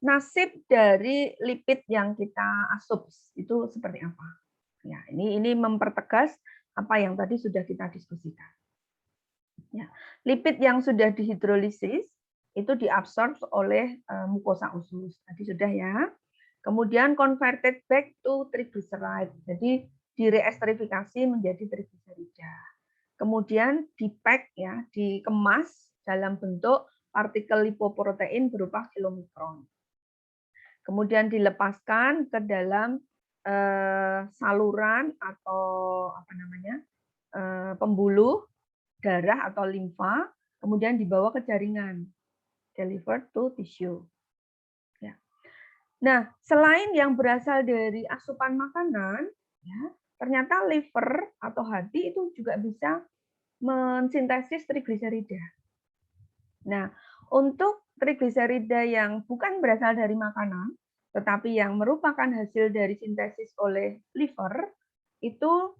Speaker 2: Nasib dari lipid yang kita asup itu seperti apa? Ya, ini mempertegas apa yang tadi sudah kita diskusikan. Ya. Lipid yang sudah dihidrolisis itu diabsorb oleh mukosa usus. Tadi sudah ya. Kemudian converted back to triglyceride. Jadi direesterifikasi menjadi trigliserida. Kemudian dipack ya, dikemas dalam bentuk partikel lipoprotein berupa kilomikron. Kemudian dilepaskan ke dalam saluran atau apa namanya pembuluh darah atau limfa, kemudian dibawa ke jaringan, delivered to tissue. Ya. Nah, selain yang berasal dari asupan makanan, ya, ternyata liver atau hati itu juga bisa mensintesis trigliserida. Nah, untuk trigliserida yang bukan berasal dari makanan, tetapi yang merupakan hasil dari sintesis oleh liver, itu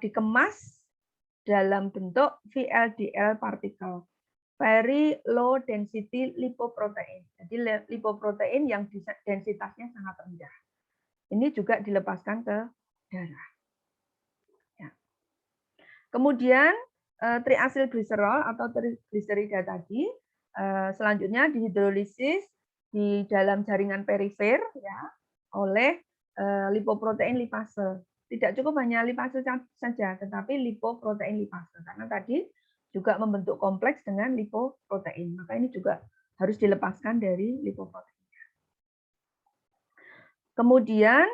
Speaker 2: dikemas dalam bentuk VLDL partikel, very low density lipoprotein. Jadi lipoprotein yang densitasnya sangat rendah. Ini juga dilepaskan ke darah. Ya. Kemudian triasilgliserol atau trigliserida tadi selanjutnya dihidrolisis di dalam jaringan perifer ya oleh lipoprotein lipase. Tidak cukup hanya lipase saja, tetapi lipoprotein lipase karena tadi juga membentuk kompleks dengan lipoprotein. Maka ini juga harus dilepaskan dari lipoproteinnya. Kemudian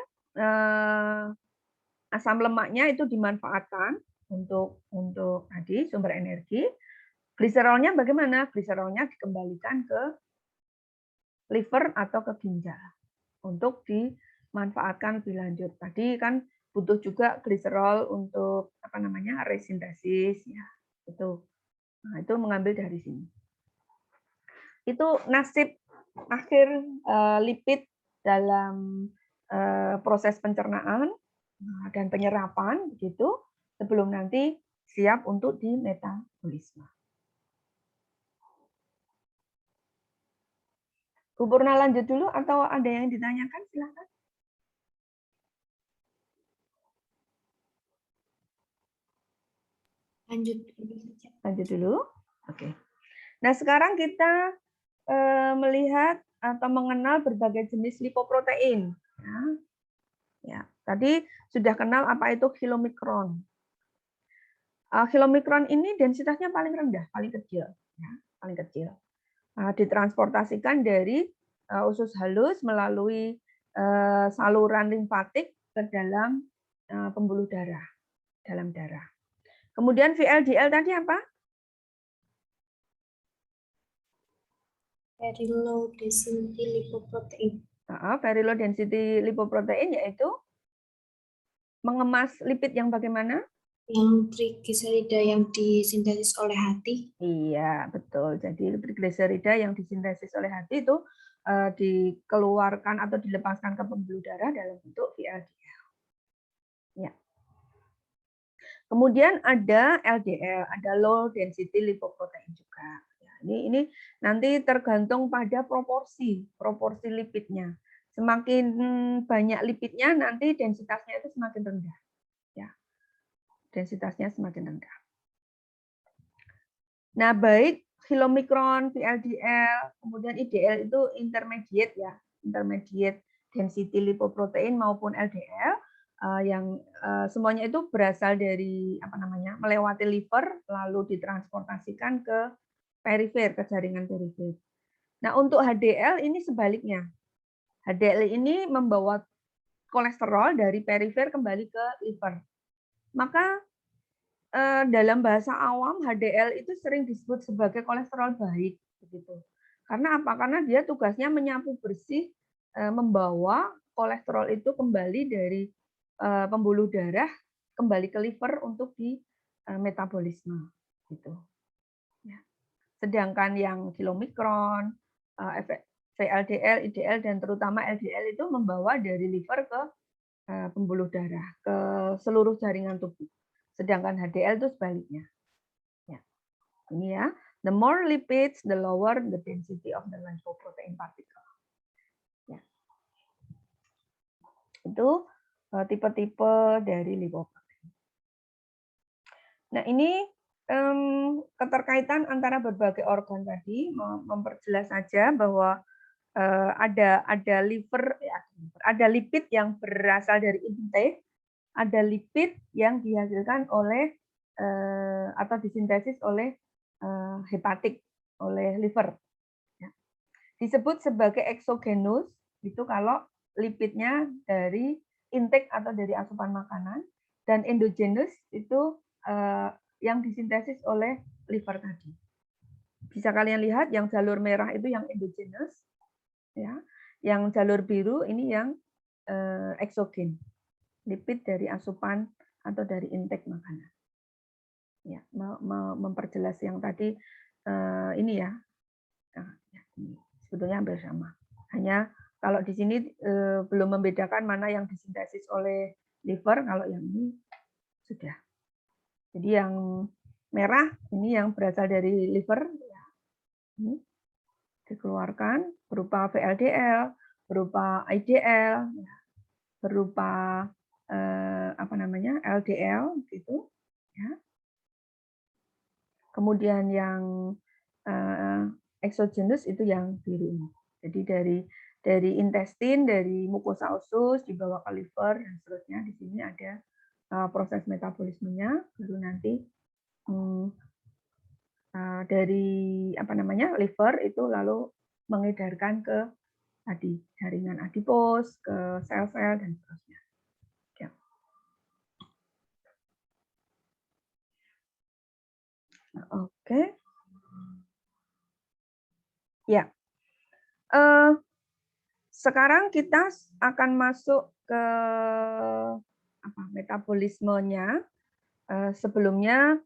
Speaker 2: asam lemaknya itu dimanfaatkan untuk tadi sumber energi. Gliserolnya bagaimana? Gliserolnya dikembalikan ke liver atau ke ginjal untuk dimanfaatkan lebih lanjut. Tadi kan butuh juga gliserol untuk apa namanya resintesis ya. Itu. Nah, itu mengambil dari sini. Itu nasib akhir lipid dalam proses pencernaan dan penyerapan gitu sebelum nanti siap untuk dimetabolisme. Bu Purna lanjut dulu atau ada yang ditanyakan? Silakan.
Speaker 1: Lanjut dulu saja.
Speaker 2: Lanjut dulu. Oke. Nah, sekarang kita melihat atau mengenal berbagai jenis lipoprotein. Ya, tadi sudah kenal apa itu kilomikron. Kilomikron ini densitasnya paling rendah, paling kecil, ya, paling kecil. Ditransportasikan dari usus halus melalui saluran limfatik ke dalam pembuluh darah, dalam darah. Kemudian VLDL tadi apa?
Speaker 1: Very low density lipoprotein.
Speaker 2: Very low density lipoprotein yaitu mengemas lipid yang bagaimana?
Speaker 1: Yang trigliserida yang disintesis oleh hati.
Speaker 2: Iya, betul. Jadi trigliserida yang disintesis oleh hati itu dikeluarkan atau dilepaskan ke pembuluh darah dalam bentuk VLDL. Ya. Kemudian ada LDL, ada low density lipoprotein juga. Ya, ini nanti tergantung pada proporsi lipidnya. Semakin banyak lipidnya, nanti densitasnya itu semakin rendah. Ya, densitasnya semakin rendah. Nah, baik kilomikron, VLDL, kemudian IDL itu intermediate ya, intermediate density lipoprotein maupun LDL yang semuanya itu berasal dari melewati liver lalu ditransportasikan ke perifer, ke jaringan perifer. Nah, untuk HDL ini sebaliknya. HDL ini membawa kolesterol dari perifer kembali ke liver. Maka dalam bahasa awam HDL itu sering disebut sebagai kolesterol baik begitu. Karena apa? Karena dia tugasnya menyapu bersih, membawa kolesterol itu kembali dari pembuluh darah kembali ke liver untuk di metabolisme gitu. Ya. Sedangkan yang kilomikron, VLDL, IDL dan terutama LDL itu membawa dari liver ke pembuluh darah, ke seluruh jaringan tubuh. Sedangkan HDL itu sebaliknya. Ya. Ini ya, the more lipids, the lower the density of the lipoprotein particle. Ya. Itu tipe-tipe dari lipoprotein. Nah, ini keterkaitan antara berbagai organ tadi, memperjelas saja bahwa ada liver, ada lipid yang berasal dari intake, ada lipid yang dihasilkan oleh atau disintesis oleh hepatik, oleh liver. Disebut sebagai eksogenus, itu kalau lipidnya dari intake atau dari asupan makanan, dan endogenus itu yang disintesis oleh liver tadi. Bisa kalian lihat yang jalur merah itu yang endogenus, ya, yang jalur biru ini yang eksogen, lipid dari asupan atau dari intake makanan. Ya, memperjelas yang tadi ini ya. Nah, ya, ini sebetulnya hampir sama. Hanya kalau di sini belum membedakan mana yang disintesis oleh liver, kalau yang ini sudah. Jadi yang merah ini yang berasal dari liver, ya. Ini dikeluarkan berupa VLDL, berupa IDL, ya. Berupa LDL gitu, ya. Kemudian yang exogenous itu yang biru ini. Jadi dari intestin, dari mukosa usus dibawa ke liver dan seterusnya. Di sini ada proses metabolismenya, baru nanti dari liver itu lalu mengedarkan ke tadi jaringan adipos, ke sel-sel dan seterusnya. Ya. Oke. Ya. Sekarang kita akan masuk ke metabolismenya. Sebelumnya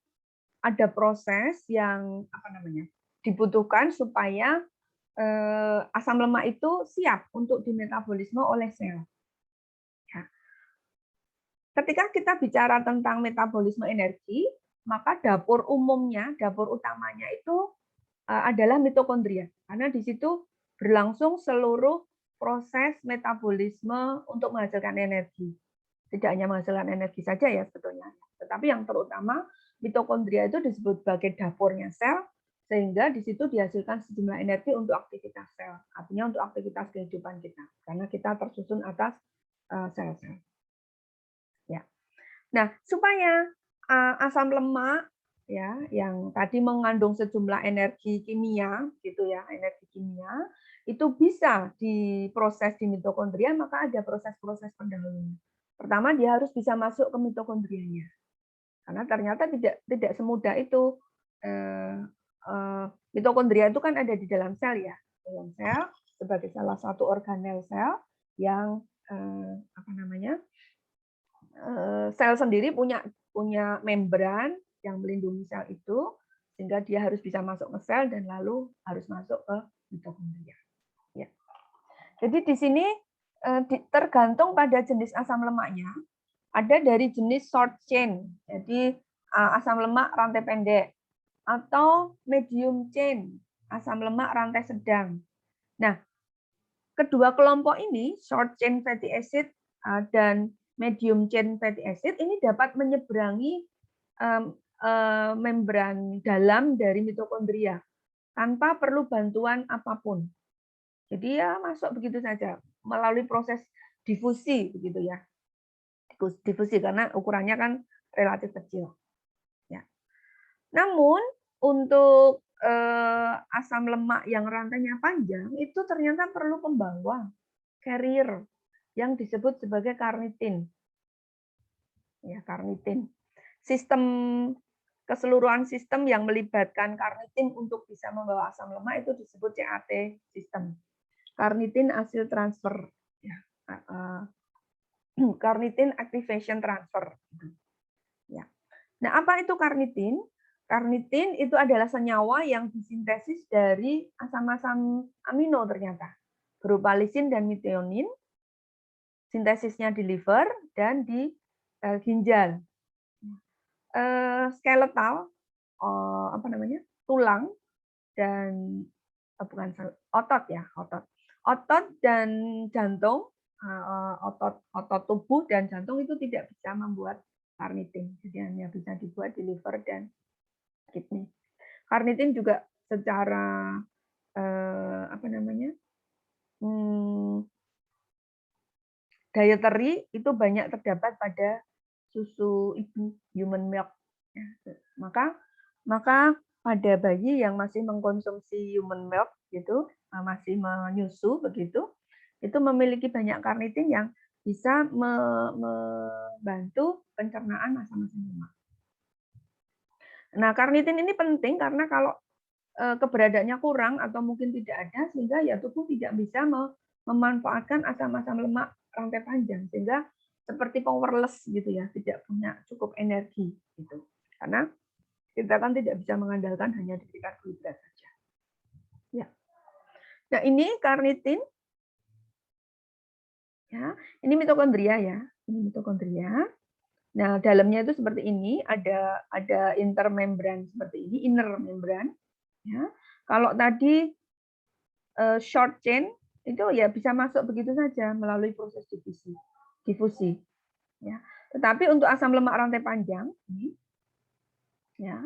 Speaker 2: ada proses yang dibutuhkan supaya asam lemak itu siap untuk dimetabolisme oleh sel. Ya. Ketika kita bicara tentang metabolisme energi, maka dapur umumnya, dapur utamanya itu adalah mitokondria, karena di situ berlangsung seluruh proses metabolisme untuk menghasilkan energi. Tidak hanya menghasilkan energi saja ya sebetulnya, tetapi yang terutama mitokondria itu disebut sebagai dapurnya sel, sehingga di situ dihasilkan sejumlah energi untuk aktivitas sel, artinya untuk aktivitas kehidupan kita, karena kita tersusun atas sel-sel. Ya. Nah, supaya asam lemak ya yang tadi mengandung sejumlah energi kimia gitu ya, energi kimia itu bisa diproses di mitokondria, maka ada proses-proses pendahulunya. Pertama, dia harus bisa masuk ke mitokondrianya. Karena ternyata tidak semudah itu. Mitokondria itu kan ada di dalam sel ya, dalam sel sebagai salah satu organel sel yang sel sendiri punya membran yang melindungi sel itu, sehingga dia harus bisa masuk ke sel dan lalu harus masuk ke mitokondria. Ya. Jadi di sini tergantung pada jenis asam lemaknya. Ada dari jenis short chain, jadi asam lemak rantai pendek, atau medium chain, asam lemak rantai sedang. Nah, kedua kelompok ini, short chain fatty acid dan medium chain fatty acid, ini dapat menyeberangi membran dalam dari mitokondria tanpa perlu bantuan apapun. Jadi ya masuk begitu saja melalui proses difusi begitu ya. Difusi karena ukurannya kan relatif kecil. Ya. Namun untuk asam lemak yang rantainya panjang itu ternyata perlu pembawa carrier yang disebut sebagai karnitin. Ya, karnitin. Keseluruhan sistem yang melibatkan karnitin untuk bisa membawa asam lemak itu disebut CAT system. Karnitin acyl transfer. Ya. Carnitin activation transfer. Ya. Nah, apa itu karnitin? Karnitin itu adalah senyawa yang disintesis dari asam-asam amino ternyata, berupa lisin dan methionine. Sintesisnya di liver dan di ginjal. Skeletal, tulang dan otot ya, otot dan jantung. Otot tubuh dan jantung itu tidak bisa membuat karnitin, jadi hanya bisa dibuat di liver dan kidney. Karnitin juga secara dietary itu banyak terdapat pada susu ibu, human milk. Maka pada bayi yang masih mengkonsumsi human milk gitu, masih menyusu begitu, itu memiliki banyak karnitin yang bisa membantu pencernaan asam-asam lemak. Nah, karnitin ini penting karena kalau keberadaannya kurang atau mungkin tidak ada, sehingga ya tubuh tidak bisa memanfaatkan asam-asam lemak rantai panjang, sehingga seperti powerless gitu ya, tidak punya cukup energi gitu. Karena kita kan tidak bisa mengandalkan hanya diberikan karbohidrat saja. Ya. Nah, ini karnitin. Ya, ini mitokondria ya. Ini mitokondria. Nah, dalamnya itu seperti ini, ada intermembran seperti ini, inner membran. Ya. Kalau tadi short chain itu ya bisa masuk begitu saja melalui proses difusi. Ya. Tetapi untuk asam lemak rantai panjang ini, ya,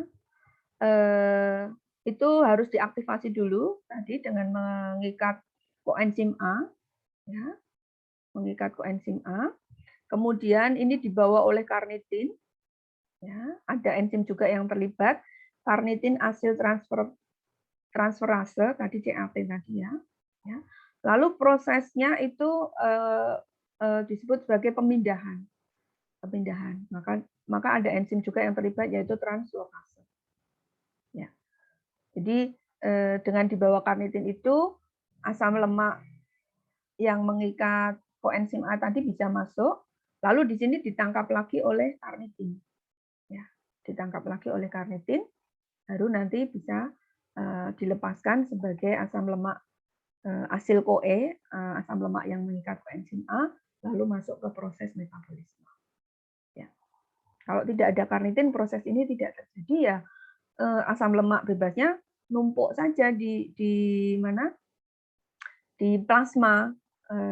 Speaker 2: itu harus diaktifasi dulu tadi dengan mengikat koenzim A, ya, mengikat koenzim A. Kemudian ini dibawa oleh karnitin, ya, ada enzim juga yang terlibat, karnitin acyl transferase tadi CAT tadi ya. Lalu prosesnya itu disebut sebagai pemindahan. Maka ada enzim juga yang terlibat yaitu translokase. Ya. Jadi dengan dibawa karnitin itu asam lemak yang mengikat koenzim A tadi bisa masuk, lalu di sini ditangkap lagi oleh karnitin. Ya, ditangkap lagi oleh karnitin, baru nanti bisa dilepaskan sebagai asam lemak asil CoA, asam lemak yang mengikat koenzim A, lalu masuk ke proses metabolisme. Ya. Kalau tidak ada karnitin, proses ini tidak terjadi ya. Asam lemak bebasnya numpuk saja di mana? Di plasma,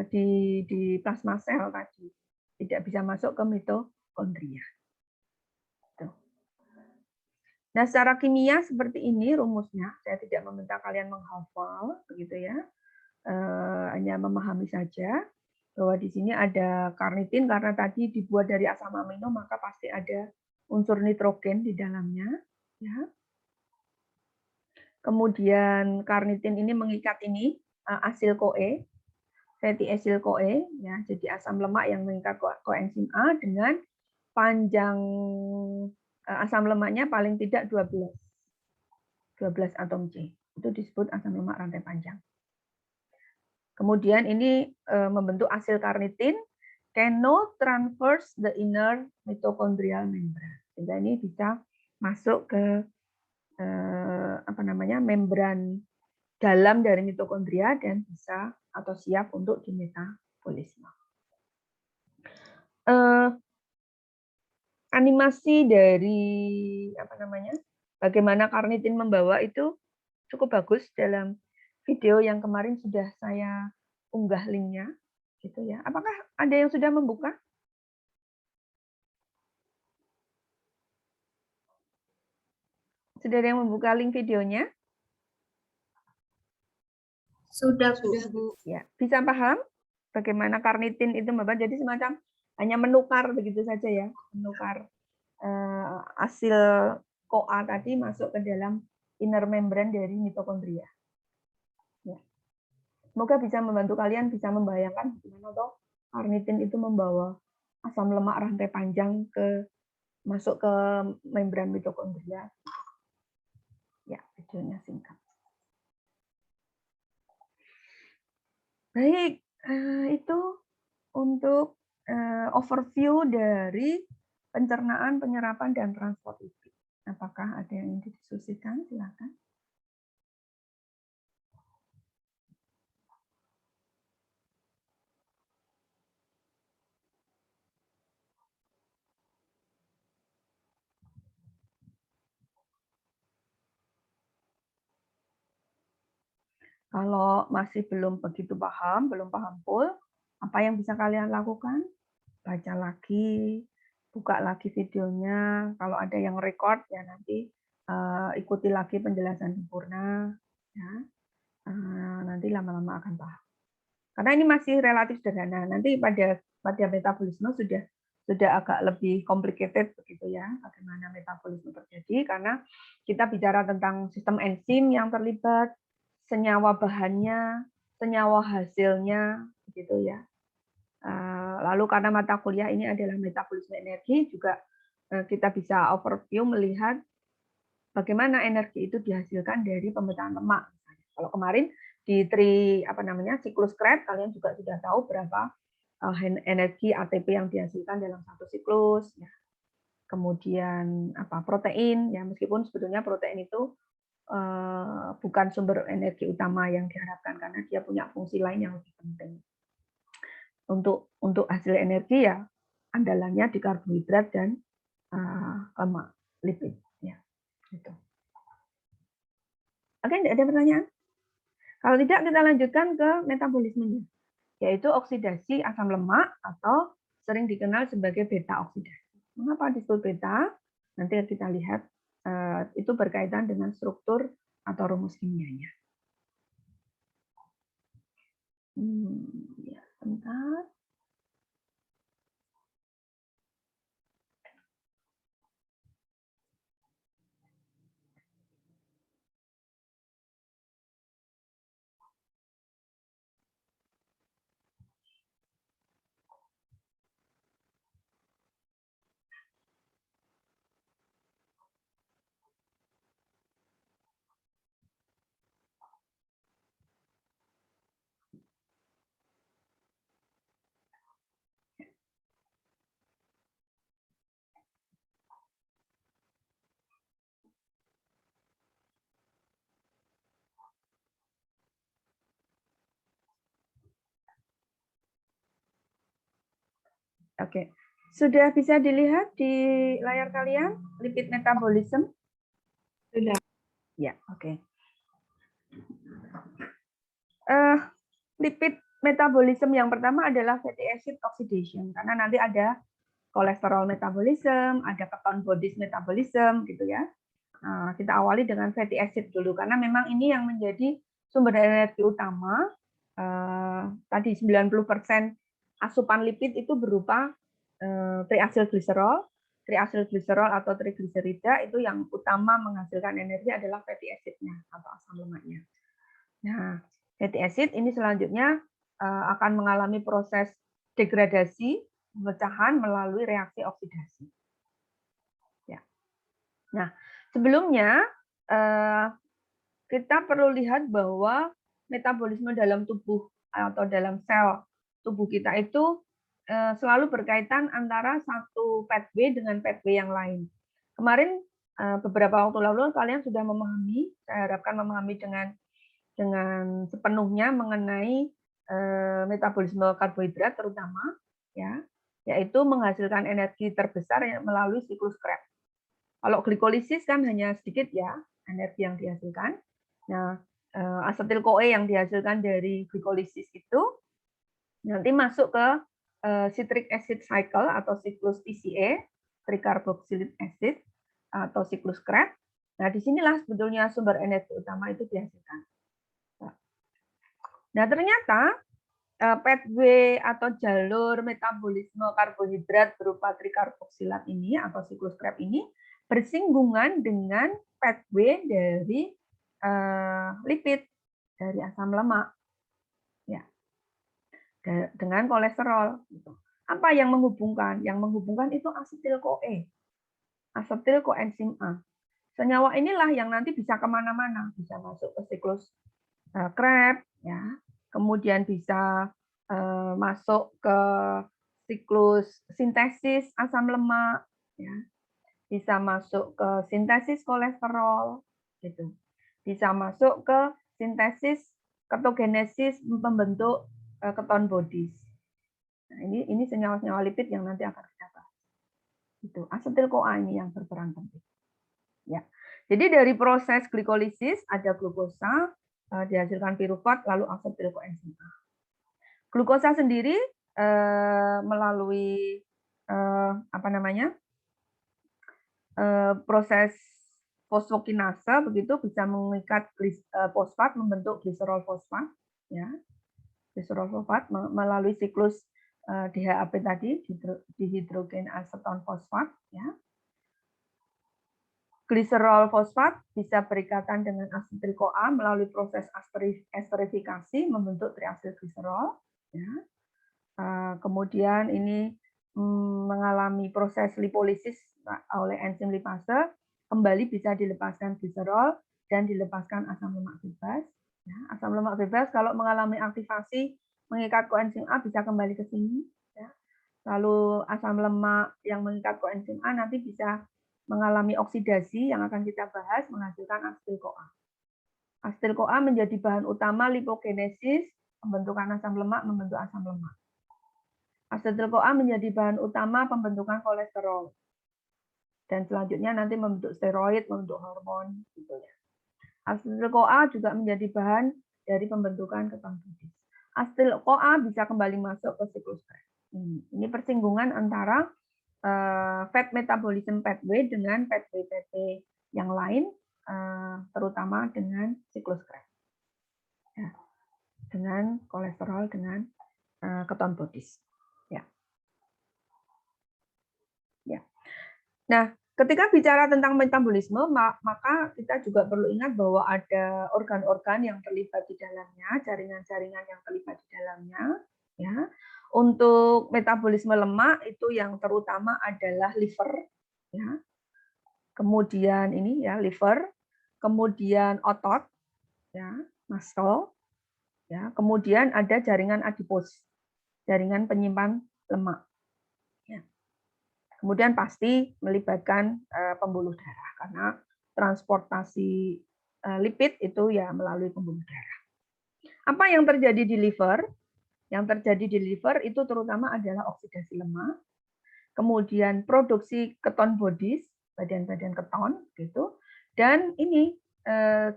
Speaker 2: di plasma sel tadi. Tidak bisa masuk ke mitokondria. Nah, secara kimia seperti ini rumusnya. Saya tidak meminta kalian menghafal, begitu ya. Hanya memahami saja bahwa di sini ada karnitin karena tadi dibuat dari asam amino, maka pasti ada unsur nitrogen di dalamnya. Ya. Kemudian karnitin ini mengikat ini asil CoA, fatty acyl CoA, ya. Jadi asam lemak yang mengikat koenzim A dengan panjang asam lemaknya paling tidak 12 atom C. Itu disebut asam lemak rantai panjang. Kemudian ini membentuk asil karnitin cannot traverse the inner mitochondrial membrane. Sehingga ini bisa masuk ke membran dalam dari mitokondria dan bisa atau siap untuk dimetabolisme. Animasi dari bagaimana karnitin membawa itu cukup bagus dalam video yang kemarin sudah saya unggah linknya, gitu ya. Apakah ada yang sudah membuka? Sudah ada yang membuka link videonya?
Speaker 1: Sudah, Bu.
Speaker 2: Ya, bisa paham bagaimana karnitin itu membawa, jadi semacam hanya menukar begitu saja ya, menukar hasil CoA tadi masuk ke dalam inner membrane dari mitokondria. Ya. Semoga bisa membantu kalian bisa membayangkan bagaimana toh karnitin itu membawa asam lemak rantai panjang masuk ke membran mitokondria. Ya, videonya singkat. Baik, itu untuk overview dari pencernaan, penyerapan, dan transport lipid. Apakah ada yang ingin didiskusikan? Silakan. Kalau masih belum begitu paham, belum paham full, apa yang bisa kalian lakukan? Baca lagi, buka lagi videonya. Kalau ada yang record, ya nanti ikuti lagi penjelasan sempurna. Ya. Nanti lama-lama akan paham. Karena ini masih relatif sederhana. Nanti pada metabolisme sudah agak lebih complicated begitu ya, bagaimana metabolisme terjadi, karena kita bicara tentang sistem enzim yang terlibat, senyawa bahannya, senyawa hasilnya, begitu ya. Lalu karena mata kuliah ini adalah metabolisme energi, juga kita bisa overview melihat bagaimana energi itu dihasilkan dari pemecahan lemak. Kalau kemarin di siklus Krebs, kalian juga sudah tahu berapa energi ATP yang dihasilkan dalam satu siklus. Ya. Kemudian protein, ya meskipun sebetulnya protein itu bukan sumber energi utama yang diharapkan karena dia punya fungsi lain yang lebih penting. Untuk hasil energi ya andalannya di karbohidrat dan lemak, lipid. Ya, gitu. Oke, tidak ada pertanyaan? Kalau tidak, kita lanjutkan ke metabolismenya, yaitu oksidasi asam lemak atau sering dikenal sebagai beta oksidasi. Mengapa disebut beta? Nanti kita lihat itu berkaitan dengan struktur atau rumus kimianya. Ya, sebentar. Oke, sudah bisa dilihat di layar kalian lipid metabolism? Sudah. Ya, oke. Lipid metabolism yang pertama adalah fatty acid oxidation, karena nanti ada kolesterol metabolism, ada ketone bodies metabolism, gitu ya. Nah, kita awali dengan fatty acid dulu karena memang ini yang menjadi sumber energi utama. Tadi 90% asupan lipid itu berupa triacylglycerol. Triacylglycerol atau trigliserida itu yang utama menghasilkan energi adalah fatty acid-nya atau asam lemaknya. Nah, fatty acid ini selanjutnya akan mengalami proses degradasi, pemecahan melalui reaksi oksidasi. Ya. Nah, sebelumnya kita perlu lihat bahwa metabolisme dalam tubuh atau dalam sel tubuh kita itu selalu berkaitan antara satu pathway dengan pathway yang lain. Kemarin beberapa waktu lalu kalian sudah memahami, saya harapkan memahami dengan sepenuhnya mengenai metabolisme karbohidrat terutama, ya, yaitu menghasilkan energi terbesar melalui siklus Krebs. Kalau glikolisis kan hanya sedikit ya energi yang dihasilkan. Nah, asetil-CoA yang dihasilkan dari glikolisis itu nanti masuk ke citric acid cycle atau siklus TCA, tricarboxylic acid atau siklus Krebs. Nah, disinilah sebetulnya sumber energi utama itu dihasilkan. Nah, ternyata pathway atau jalur metabolisme karbohidrat berupa trikarboksilat ini atau siklus Krebs ini bersinggungan dengan pathway dari lipid, dari asam lemak, ya, dengan kolesterol. Apa yang menghubungkan? Yang menghubungkan itu asetil-CoA, asetil koenzim A. Senyawa inilah yang nanti bisa kemana-mana, bisa masuk ke siklus Krebs, ya, kemudian bisa masuk ke siklus sintesis asam lemak, ya, bisa masuk ke sintesis kolesterol, gitu, bisa masuk ke sintesis ketogenesis membentuk keton bodies. Nah, ini senyawa-senyawa lipid yang nanti akan kita bahas. Itu asetil-CoA ini yang berperan penting. Ya, jadi dari proses glikolisis ada glukosa dihasilkan pirufat lalu asetil koenzim A. Glukosa sendiri melalui proses fosfokinase begitu bisa mengikat fosfat membentuk gliserol fosfat, ya, gliserol fosfat melalui siklus DHAP tadi dihidrogen aseton fosfat, ya. Gliserol fosfat bisa berikatan dengan asetil-CoA melalui proses esterifikasi membentuk triacylglycerol. Ya. Kemudian ini mengalami proses lipolisis oleh enzim lipase, kembali bisa dilepaskan gliserol dan dilepaskan asam lemak bebas. Ya. Asam lemak bebas kalau mengalami aktivasi mengikat koenzim A bisa kembali ke sini. Ya. Lalu asam lemak yang mengikat koenzim A nanti bisa mengalami oksidasi yang akan kita bahas menghasilkan asetil-CoA. Asetil-CoA menjadi bahan utama lipogenesis, pembentukan asam lemak membentuk asam lemak. Asetil-CoA menjadi bahan utama pembentukan kolesterol. Dan selanjutnya nanti membentuk steroid, membentuk hormon, gitu ya. Asetil-CoA juga menjadi bahan dari pembentukan keton bodies. Asetil-CoA bisa kembali masuk ke siklus Krebs. Ini persinggungan antara fat metabolism pathway dengan pathway yang lain, terutama dengan siklus Krebs, ya, dengan kolesterol, dengan keton bodies. Ya. Ya. Nah, ketika bicara tentang metabolisme, maka kita juga perlu ingat bahwa ada organ-organ yang terlibat di dalamnya, jaringan-jaringan yang terlibat di dalamnya, ya. Untuk metabolisme lemak itu yang terutama adalah liver, ya. Kemudian ini ya liver, kemudian otot, ya, muscle, ya. Kemudian ada jaringan adipos, jaringan penyimpan lemak. Ya. Kemudian pasti melibatkan pembuluh darah karena transportasi lipid itu ya melalui pembuluh darah. Apa yang terjadi di liver? Yang terjadi di liver itu terutama adalah oksidasi lemak, kemudian produksi keton bodies, badan-badan keton, gitu, dan ini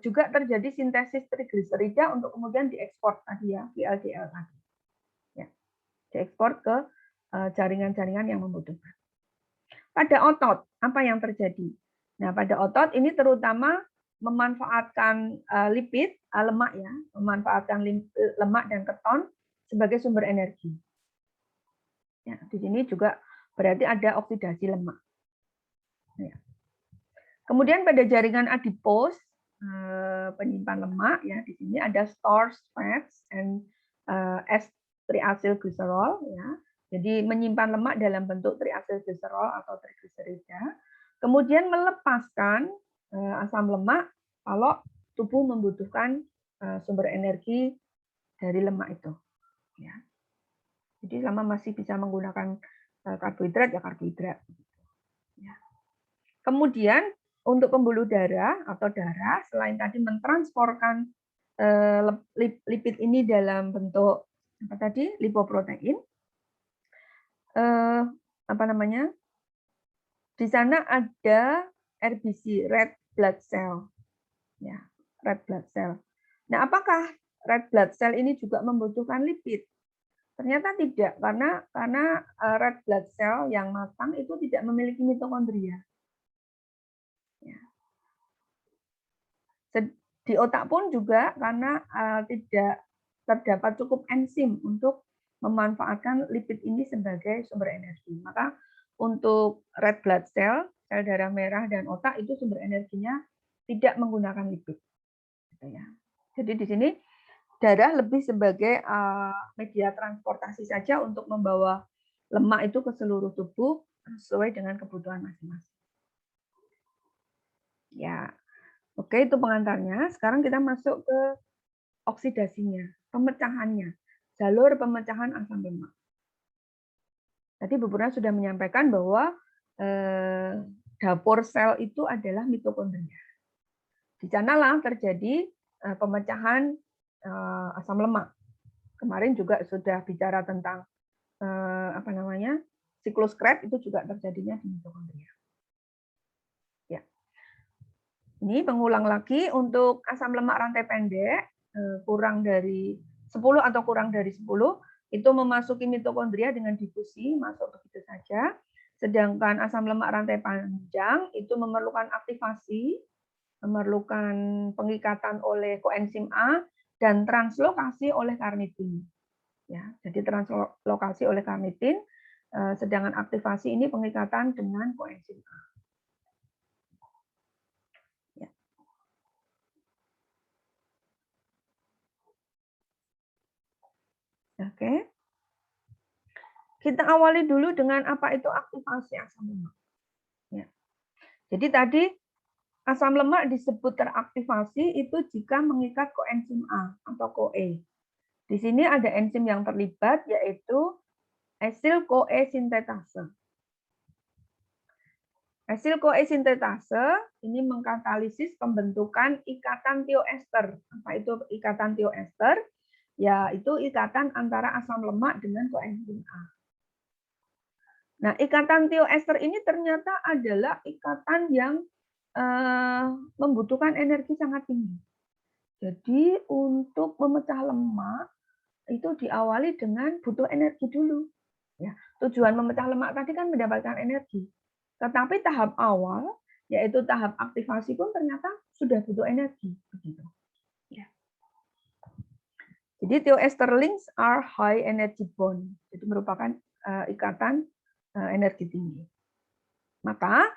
Speaker 2: juga terjadi sintesis trigliserida untuk kemudian diekspor tadi ya, VLDL tadi, ya, diekspor ke jaringan-jaringan yang membutuhkan. Pada otot apa yang terjadi? Nah, pada otot ini terutama memanfaatkan lipid, lemak ya, memanfaatkan lemak dan keton sebagai sumber energi. Ya, di sini juga berarti ada oksidasi lemak. Ya. Kemudian pada jaringan adipos, penyimpan lemak ya, di sini ada stores fats and S-triacylglycerol ya. Jadi menyimpan lemak dalam bentuk triacylglycerol atau trigliserida. Kemudian melepaskan asam lemak kalau tubuh membutuhkan sumber energi dari lemak itu. Ya. Jadi selama masih bisa menggunakan karbohidrat ya karbohidrat. Ya. Kemudian untuk pembuluh darah atau darah, selain tadi mentransportkan lipid ini dalam bentuk apa tadi lipoprotein, apa namanya? Di sana ada RBC, red blood cell, ya, red blood cell. Nah, apakah red blood cell ini juga membutuhkan lipid? Ternyata tidak, karena red blood cell yang matang itu tidak memiliki mitokondria. Ya. Di otak pun juga karena tidak terdapat cukup enzim untuk memanfaatkan lipid ini sebagai sumber energi. Maka untuk red blood cell, sel darah merah dan otak itu sumber energinya tidak menggunakan lipid. Jadi di sini darah lebih sebagai media transportasi saja untuk membawa lemak itu ke seluruh tubuh sesuai dengan kebutuhan masing-masing. Ya, oke itu pengantarnya. Sekarang kita masuk ke oksidasinya, pemecahannya, jalur pemecahan asam lemak. Tadi Bu Purna sudah menyampaikan bahwa dapur sel itu adalah mitokondria. Di sanalah terjadi pemecahan asam lemak. Kemarin juga sudah bicara tentang apa namanya siklus Krebs itu juga terjadinya di mitokondria. Ya. Ini pengulang lagi untuk asam lemak rantai pendek kurang dari 10 atau kurang dari 10 itu memasuki mitokondria dengan difusi, masuk begitu saja. Sedangkan asam lemak rantai panjang itu memerlukan aktivasi, memerlukan pengikatan oleh koenzim A dan translokasi oleh karnitin. Ya, jadi translokasi oleh karnitin, sedangkan aktivasi ini pengikatan dengan koenzim A. Ya. Oke. Kita awali dulu dengan apa itu aktivasi asam lemak. Ya. Jadi tadi asam lemak disebut teraktivasi itu jika mengikat koenzim A atau CoA. Di sini ada enzim yang terlibat yaitu acyl-CoA sintetase. Acyl-CoA sintetase ini mengkatalisis pembentukan ikatan tioester. Apa itu ikatan tioester? Yaitu ikatan antara asam lemak dengan koenzim A. Nah, ikatan tioester ini ternyata adalah ikatan yang membutuhkan energi sangat tinggi. Jadi untuk memecah lemak itu diawali dengan butuh energi dulu. Ya, tujuan memecah lemak tadi kan mendapatkan energi. Tetapi tahap awal yaitu tahap aktivasi pun ternyata sudah butuh energi. Begitu. Ya. Jadi tioester links are high energy bond. Jadi merupakan ikatan energi tinggi. Maka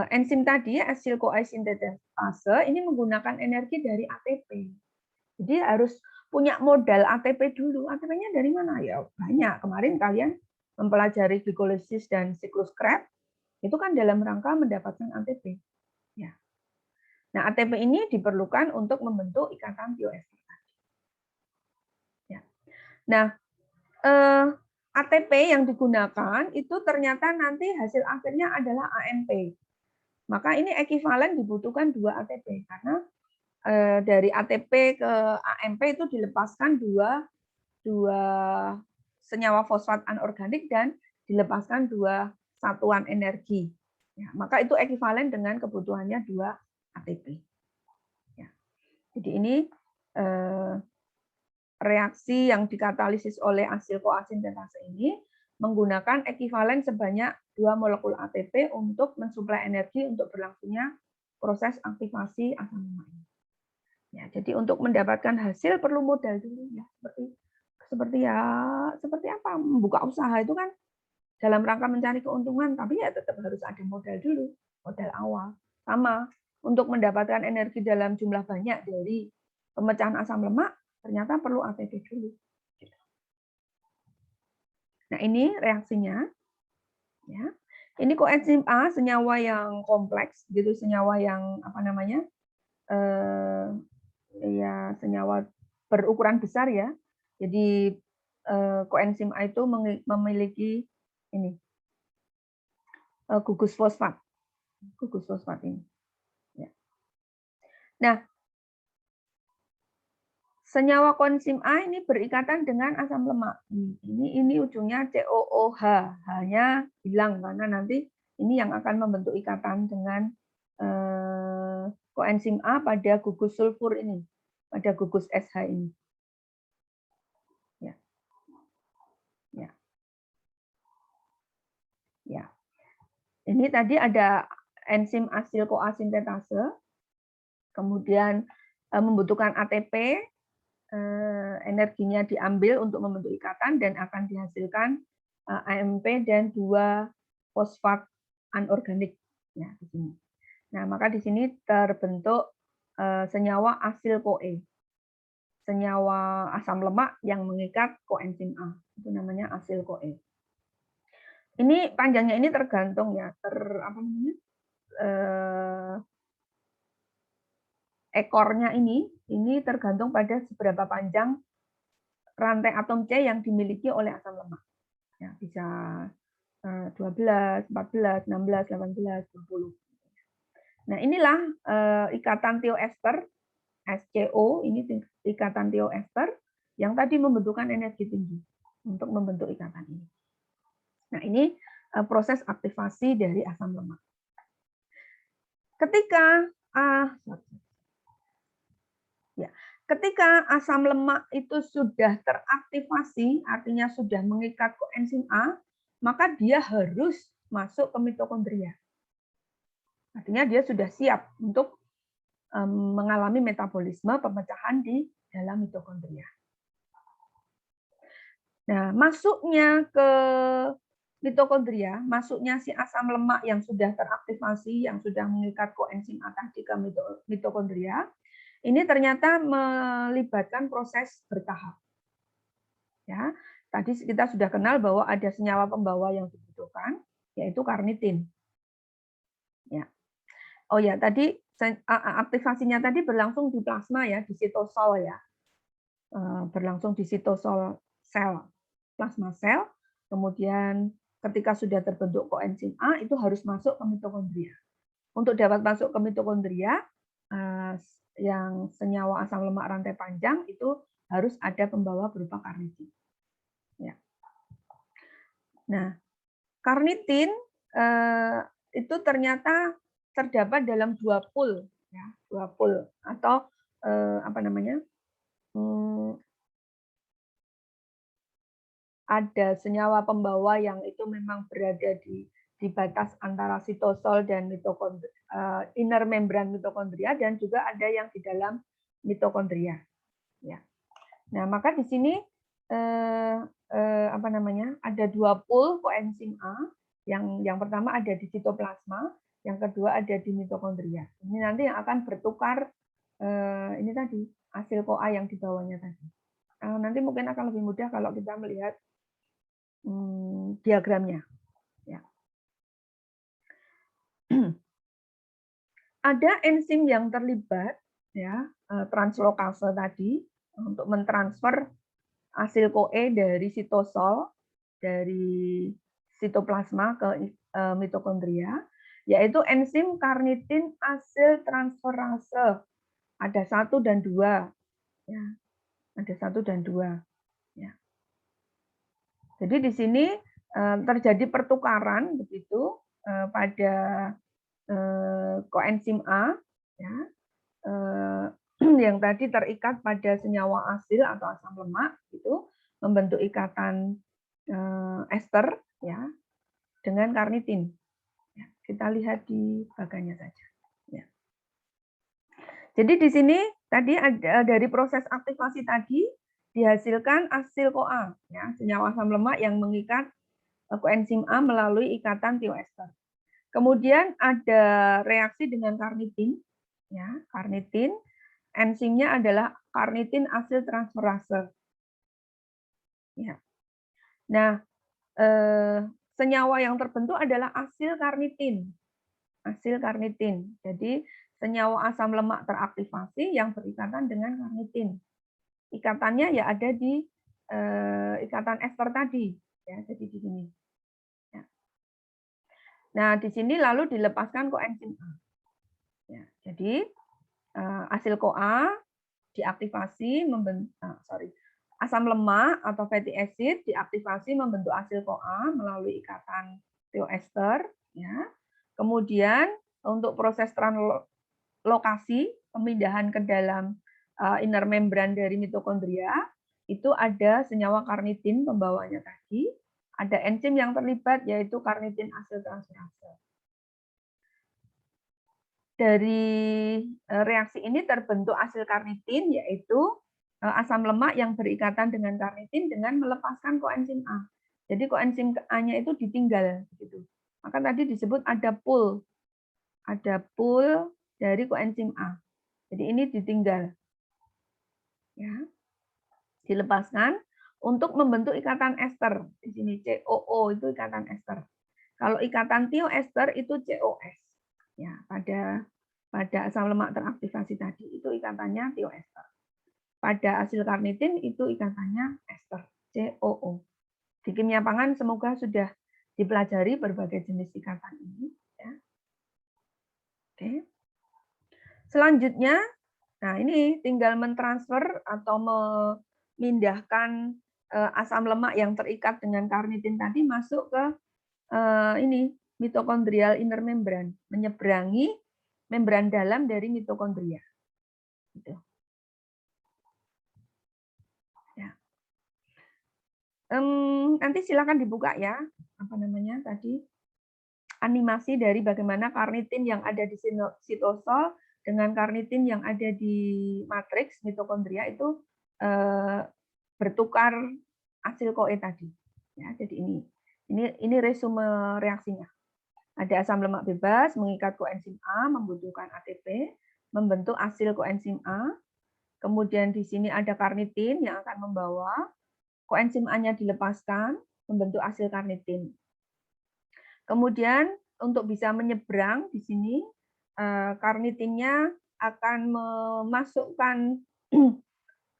Speaker 2: enzim tadi acyl-CoA sintetase ini menggunakan energi dari ATP. Jadi harus punya modal ATP dulu. ATP-nya dari mana? Ya banyak. Kemarin kalian mempelajari glikolisis dan siklus Krebs, itu kan dalam rangka mendapatkan ATP. Ya. Nah, ATP ini diperlukan untuk membentuk ikatan tioester. Ya. Nah, ATP yang digunakan itu ternyata nanti hasil akhirnya adalah AMP. Maka ini ekivalen dibutuhkan 2 ATP karena dari ATP ke AMP itu dilepaskan dua senyawa fosfat anorganik dan dilepaskan 2 satuan energi. Ya, maka itu ekivalen dengan kebutuhannya 2 ATP. Ya. Jadi ini reaksi yang dikatalisis oleh acyl-CoA sintetase ini menggunakan ekivalen sebanyak 2 molekul ATP untuk mensuplai energi untuk berlangsungnya proses aktivasi asam lemak ini. Ya, jadi untuk mendapatkan hasil perlu modal dulu ya, seperti apa, membuka usaha itu kan dalam rangka mencari keuntungan, tapi ya tetap harus ada modal dulu, modal awal. Sama untuk mendapatkan energi dalam jumlah banyak dari pemecahan asam lemak, ternyata perlu ATP dulu. Nah, ini reaksinya. Ya. Ini koenzim A, senyawa yang kompleks, gitu, senyawa yang apa namanya? Ya, senyawa berukuran besar ya. Jadi koenzim A itu memiliki ini gugus fosfat ini. Ya. Nah, senyawa koenzim A ini berikatan dengan asam lemak. Ini ujungnya COOH, H-nya hilang karena nanti ini yang akan membentuk ikatan dengan koenzim A pada gugus sulfur ini, pada gugus SH ini. Ya. Ya. Ya. Ini tadi ada enzim asil-CoA sintetase, kemudian membutuhkan ATP, energinya diambil untuk membentuk ikatan dan akan dihasilkan AMP dan 2 fosfat anorganik ya di sini. Nah, maka di sini terbentuk senyawa asil CoE. Senyawa asam lemak yang mengikat koenzim A. Itu namanya asil CoE. Ini panjangnya ini tergantung ya, ekornya ini tergantung pada seberapa panjang rantai atom C yang dimiliki oleh asam lemak. Ya, bisa 12, 14, 16, 18, 20. Nah, inilah ikatan thioester SCO, ini ikatan thioester yang tadi membentukkan energi tinggi untuk membentuk ikatan ini. Nah, ini proses aktivasi dari asam lemak. Ketika asam lemak itu sudah teraktivasi, artinya sudah mengikat koenzim A, maka dia harus masuk ke mitokondria. Artinya dia sudah siap untuk mengalami metabolisme pemecahan di dalam mitokondria. Nah, masuknya ke mitokondria, masuknya si asam lemak yang sudah teraktivasi, yang sudah mengikat koenzim A tadi ke mitokondria, ini ternyata melibatkan proses bertahap. Ya, tadi kita sudah kenal bahwa ada senyawa pembawa yang dibutuhkan, yaitu karnitin. Ya. Oh ya, tadi aktivasinya tadi berlangsung di plasma ya, di sitosol ya, berlangsung di sitosol sel, plasma sel. Kemudian ketika sudah terbentuk koenzim A itu harus masuk ke mitokondria. Untuk dapat masuk ke mitokondria, yang senyawa asam lemak rantai panjang itu harus ada pembawa berupa karnitin. Ya. Nah, karnitin itu ternyata terdapat dalam 2 pool, ya, 2 pool atau apa namanya? Ada senyawa pembawa yang itu memang berada di batas antara sitosol dan mitokondria, inner membran mitokondria, dan juga ada yang di dalam mitokondria. Ya. Nah, maka di sini apa namanya? Ada 2 pool koenzim A. Yang pertama ada di sitoplasma, yang kedua ada di mitokondria. Ini nanti yang akan bertukar ini tadi hasil CoA yang di bawahnya tadi. Nanti mungkin akan lebih mudah kalau kita melihat diagramnya. Ya. Ada enzim yang terlibat, ya, translokase tadi untuk mentransfer hasil CoE dari sitosol, dari sitoplasma ke mitokondria, yaitu enzim karnitin asil transferase. Ada 1 dan 2. Ya. Ada 1 dan 2. Ya. Jadi di sini terjadi pertukaran begitu pada koenzim A, ya, yang tadi terikat pada senyawa asil atau asam lemak, itu membentuk ikatan ester ya dengan karnitin. Ya, kita lihat di bagannya saja. Ya. Jadi di sini tadi ada dari proses aktivasi tadi dihasilkan asil CoA, ya, senyawa asam lemak yang mengikat koenzim A melalui ikatan tioester. Kemudian ada reaksi dengan karnitin, ya, karnitin. Enzimnya adalah karnitin asil transferase. Ya. Nah, senyawa yang terbentuk adalah asil karnitin. Asil karnitin. Jadi senyawa asam lemak teraktivasi yang berikatan dengan karnitin. Ikatannya ya ada di ikatan ester tadi. Ya, jadi di sini. Ya. Nah, di sini lalu dilepaskan koenzim A. Ya, jadi asil CoA diaktifasi asam lemak atau fatty acid diaktifasi membentuk asil CoA melalui ikatan tioester, ya. Kemudian untuk proses translokasi pemindahan ke dalam inner membran dari mitokondria itu ada senyawa karnitin pembawanya tadi, ada enzim yang terlibat yaitu karnitin asil transferase. Dari reaksi ini terbentuk asil karnitin, yaitu asam lemak yang berikatan dengan karnitin dengan melepaskan koenzim A. Jadi koenzim A-nya itu ditinggal, gitu. Maka tadi disebut ada pull dari koenzim A. Jadi ini ditinggal, ya, dilepaskan untuk membentuk ikatan ester. Di sini COO itu ikatan ester. Kalau ikatan tioester itu COS. Ya, pada asam lemak teraktivasi tadi itu ikatannya tioester. Pada asil karnitin itu ikatannya ester, COO. Di kimia pangan semoga sudah dipelajari berbagai jenis ikatan ini. Ya. Oke. Selanjutnya, nah ini tinggal mentransfer atau memindahkan asam lemak yang terikat dengan karnitin tadi masuk ke ini mitokondrial inner membran, menyeberangi membran dalam dari mitokondria. Gitu. Ya. Nanti silakan dibuka ya, apa namanya tadi animasi dari bagaimana karnitin yang ada di sitosol dengan karnitin yang ada di matriks mitokondria itu bertukar asil CoE tadi. Ya, jadi ini resume reaksinya. Ada asam lemak bebas mengikat koenzim A membutuhkan ATP, membentuk asil koenzim A. Kemudian di sini ada karnitin yang akan membawa koenzim A-nya dilepaskan, membentuk asil karnitin. Kemudian untuk bisa menyeberang di sini karnitinnya akan memasukkan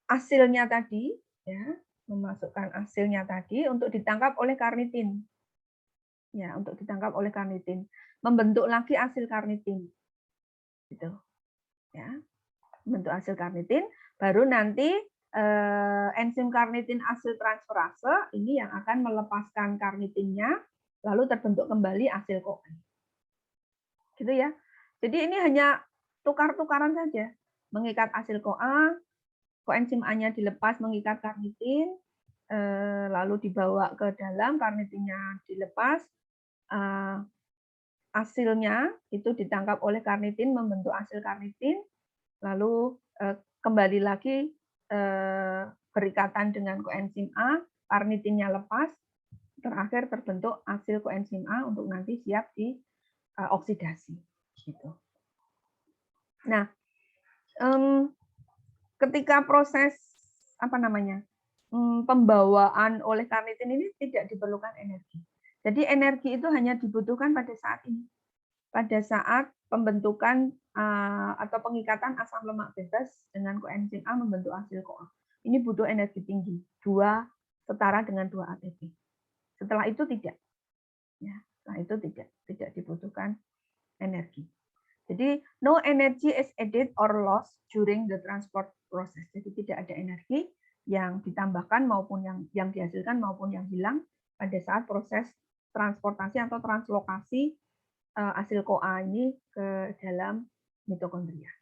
Speaker 2: hasilnya tadi, ya, memasukkan hasilnya tadi untuk ditangkap oleh karnitin. Ya, untuk ditangkap oleh karnitin, membentuk lagi asil karnitin, gitu, ya, membentuk hasil karnitin, baru nanti enzim karnitin asil transferase ini yang akan melepaskan karnitinnya, lalu terbentuk kembali asil CoA, gitu ya. Jadi ini hanya tukar-tukaran saja, mengikat asil CoA, koenzim A-nya dilepas mengikat karnitin, lalu dibawa ke dalam, karnitinnya dilepas. Hasilnya itu ditangkap oleh karnitin membentuk asil karnitin, lalu kembali lagi berikatan dengan koenzim A, karnitinnya lepas, terakhir terbentuk asil koenzim A untuk nanti siap di oksidasi. Gitu. Nah, ketika proses pembawaan oleh karnitin ini tidak diperlukan energi. Jadi energi itu hanya dibutuhkan pada saat ini, pada saat pembentukan atau pengikatan asam lemak bebas dengan koenzim A membentuk asil CoA. Ini butuh energi tinggi, 2 setara dengan 2 ATP. Setelah itu tidak, ya, setelah itu tidak dibutuhkan energi. Jadi no energy is added or lost during the transport process. Jadi tidak ada energi yang ditambahkan maupun yang dihasilkan maupun yang hilang pada saat proses transportasi atau translokasi asil CoA ini ke dalam mitokondria.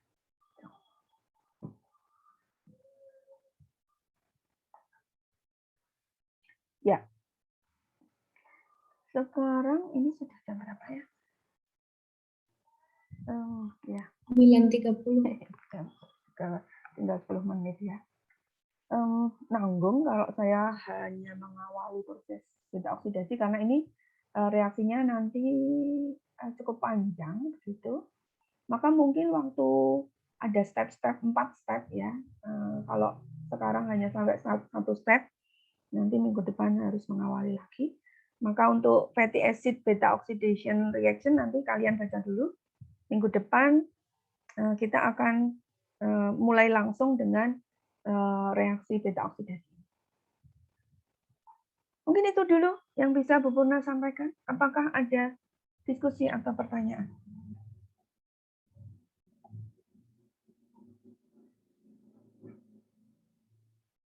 Speaker 2: Ya, Sekarang ini sudah jam berapa ya? Ya,
Speaker 1: 9.30.
Speaker 2: tinggal 10 menit ya. Nanggung kalau saya hanya mengawali proses beta oksidasi karena ini reaksinya nanti cukup panjang begitu. Maka mungkin waktu ada step-step 4 step ya. Kalau sekarang hanya sampai 1 step, nanti minggu depan harus mengawali lagi. Maka untuk fatty acid beta oxidation reaction nanti kalian baca dulu. Minggu depan kita akan mulai langsung dengan reaksi beta oksidasi. Mungkin itu dulu yang bisa Bu Purna sampaikan. Apakah ada diskusi atau pertanyaan?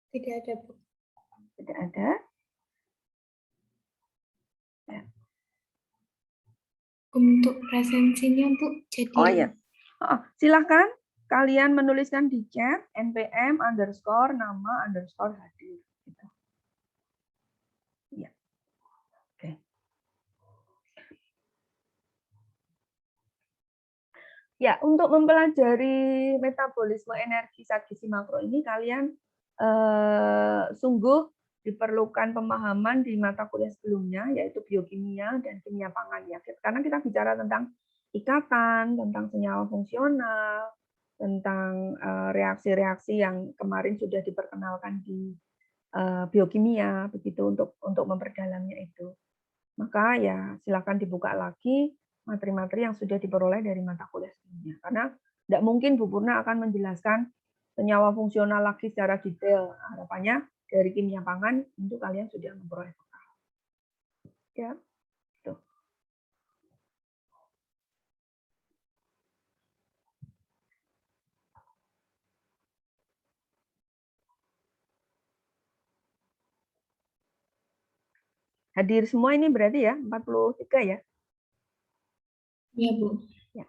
Speaker 1: Tidak ada, Bu.
Speaker 2: Tidak ada. Ya.
Speaker 1: Untuk presensinya, Bu, jadi
Speaker 2: Oh ya, silahkan kalian menuliskan di chat npm _nama _hadir. Gitu. Ya. Oke. Ya, untuk mempelajari metabolisme energi zat gizi makro ini kalian sungguh diperlukan pemahaman di mata kuliah sebelumnya, yaitu biokimia dan kimia pangan ya. Karena kita bicara tentang ikatan, tentang senyawa fungsional, tentang reaksi-reaksi yang kemarin sudah diperkenalkan di biokimia, begitu untuk memperdalamnya itu. Maka ya silakan dibuka lagi materi-materi yang sudah diperoleh dari mata kuliah sebelumnya. Karena tidak mungkin Bu Purna akan menjelaskan senyawa fungsional lagi secara detail. Harapannya dari kimia pangan tentu kalian sudah memperoleh bekal. Ya, tuh. Hadir semua ini berarti ya 43 ya.
Speaker 1: ya, Bu.
Speaker 2: Ya.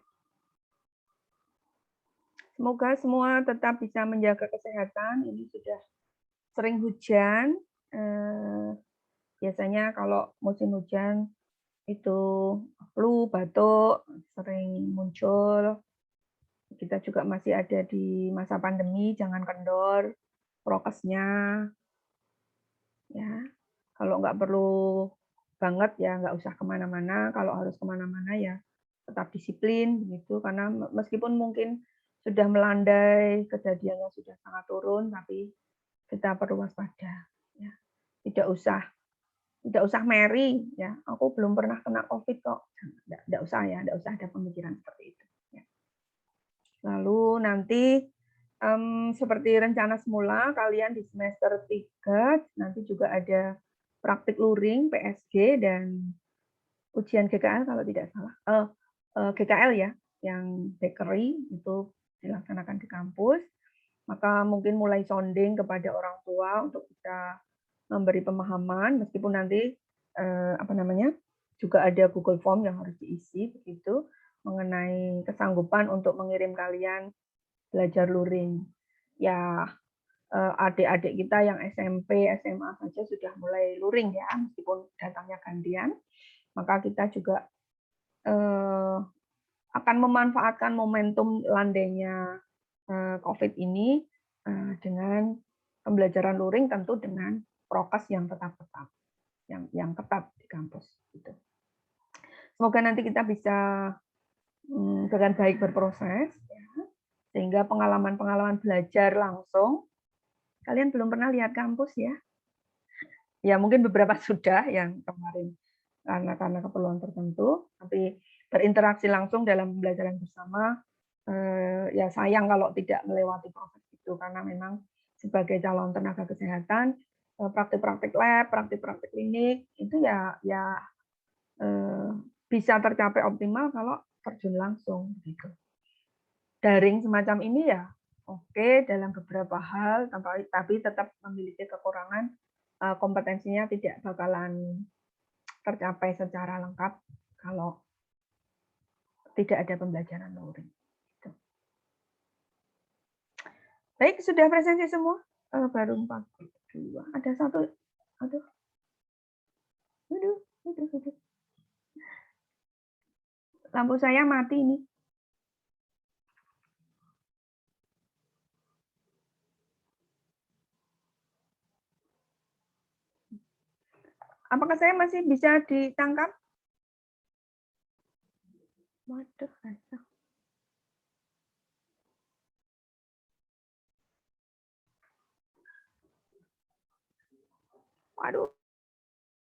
Speaker 2: Semoga semua tetap bisa menjaga kesehatan. Ini sudah sering hujan. Biasanya kalau musim hujan itu flu, batuk sering muncul. Kita juga masih ada di masa pandemi, jangan kendor prokesnya. Ya, kalau nggak perlu banget ya nggak usah kemana-mana. Kalau harus kemana-mana ya tetap disiplin begitu. Karena meskipun mungkin sudah melandai, kejadiannya sudah sangat turun, tapi kita perlu waspada. Ya. Tidak usah Mary ya, aku belum pernah kena COVID kok. Tidak usah ya, tidak usah ada pemikiran seperti itu. Ya. Lalu nanti seperti rencana semula, kalian di semester 3 nanti juga ada praktik luring, PSG, dan ujian GKL kalau tidak salah. GKL ya, yang bakery itu dilaksanakan di kampus. Maka mungkin mulai sounding kepada orang tua untuk bisa memberi pemahaman, meskipun nanti juga ada Google Form yang harus diisi begitu mengenai kesanggupan untuk mengirim kalian belajar luring. Ya, adik-adik kita yang SMP, SMA saja sudah mulai luring ya, meskipun datangnya gantian. Maka kita juga akan memanfaatkan momentum landainya COVID ini dengan pembelajaran luring, tentu dengan prokes yang tetap yang ketat di kampus. Gitu. Semoga nanti kita bisa dengan baik berproses, ya, sehingga pengalaman-pengalaman belajar langsung. Kalian belum pernah lihat kampus ya? Ya mungkin beberapa sudah yang kemarin karena keperluan tertentu, tapi berinteraksi langsung dalam pembelajaran bersama. Ya sayang kalau tidak melewati proses itu, karena memang sebagai calon tenaga kesehatan, praktik-praktik lab, praktik-praktik klinik itu ya bisa tercapai optimal kalau terjun langsung gitu. Daring semacam ini ya oke dalam beberapa hal, tapi tetap memiliki kekurangan, kompetensinya tidak bakalan tercapai secara lengkap kalau tidak ada pembelajaran luring. Baik, sudah presensi semua? Baru 42. Ada satu. Aduh. Lampu saya mati ini. Apakah saya masih bisa ditangkap? Waduh, rasa. Waduh.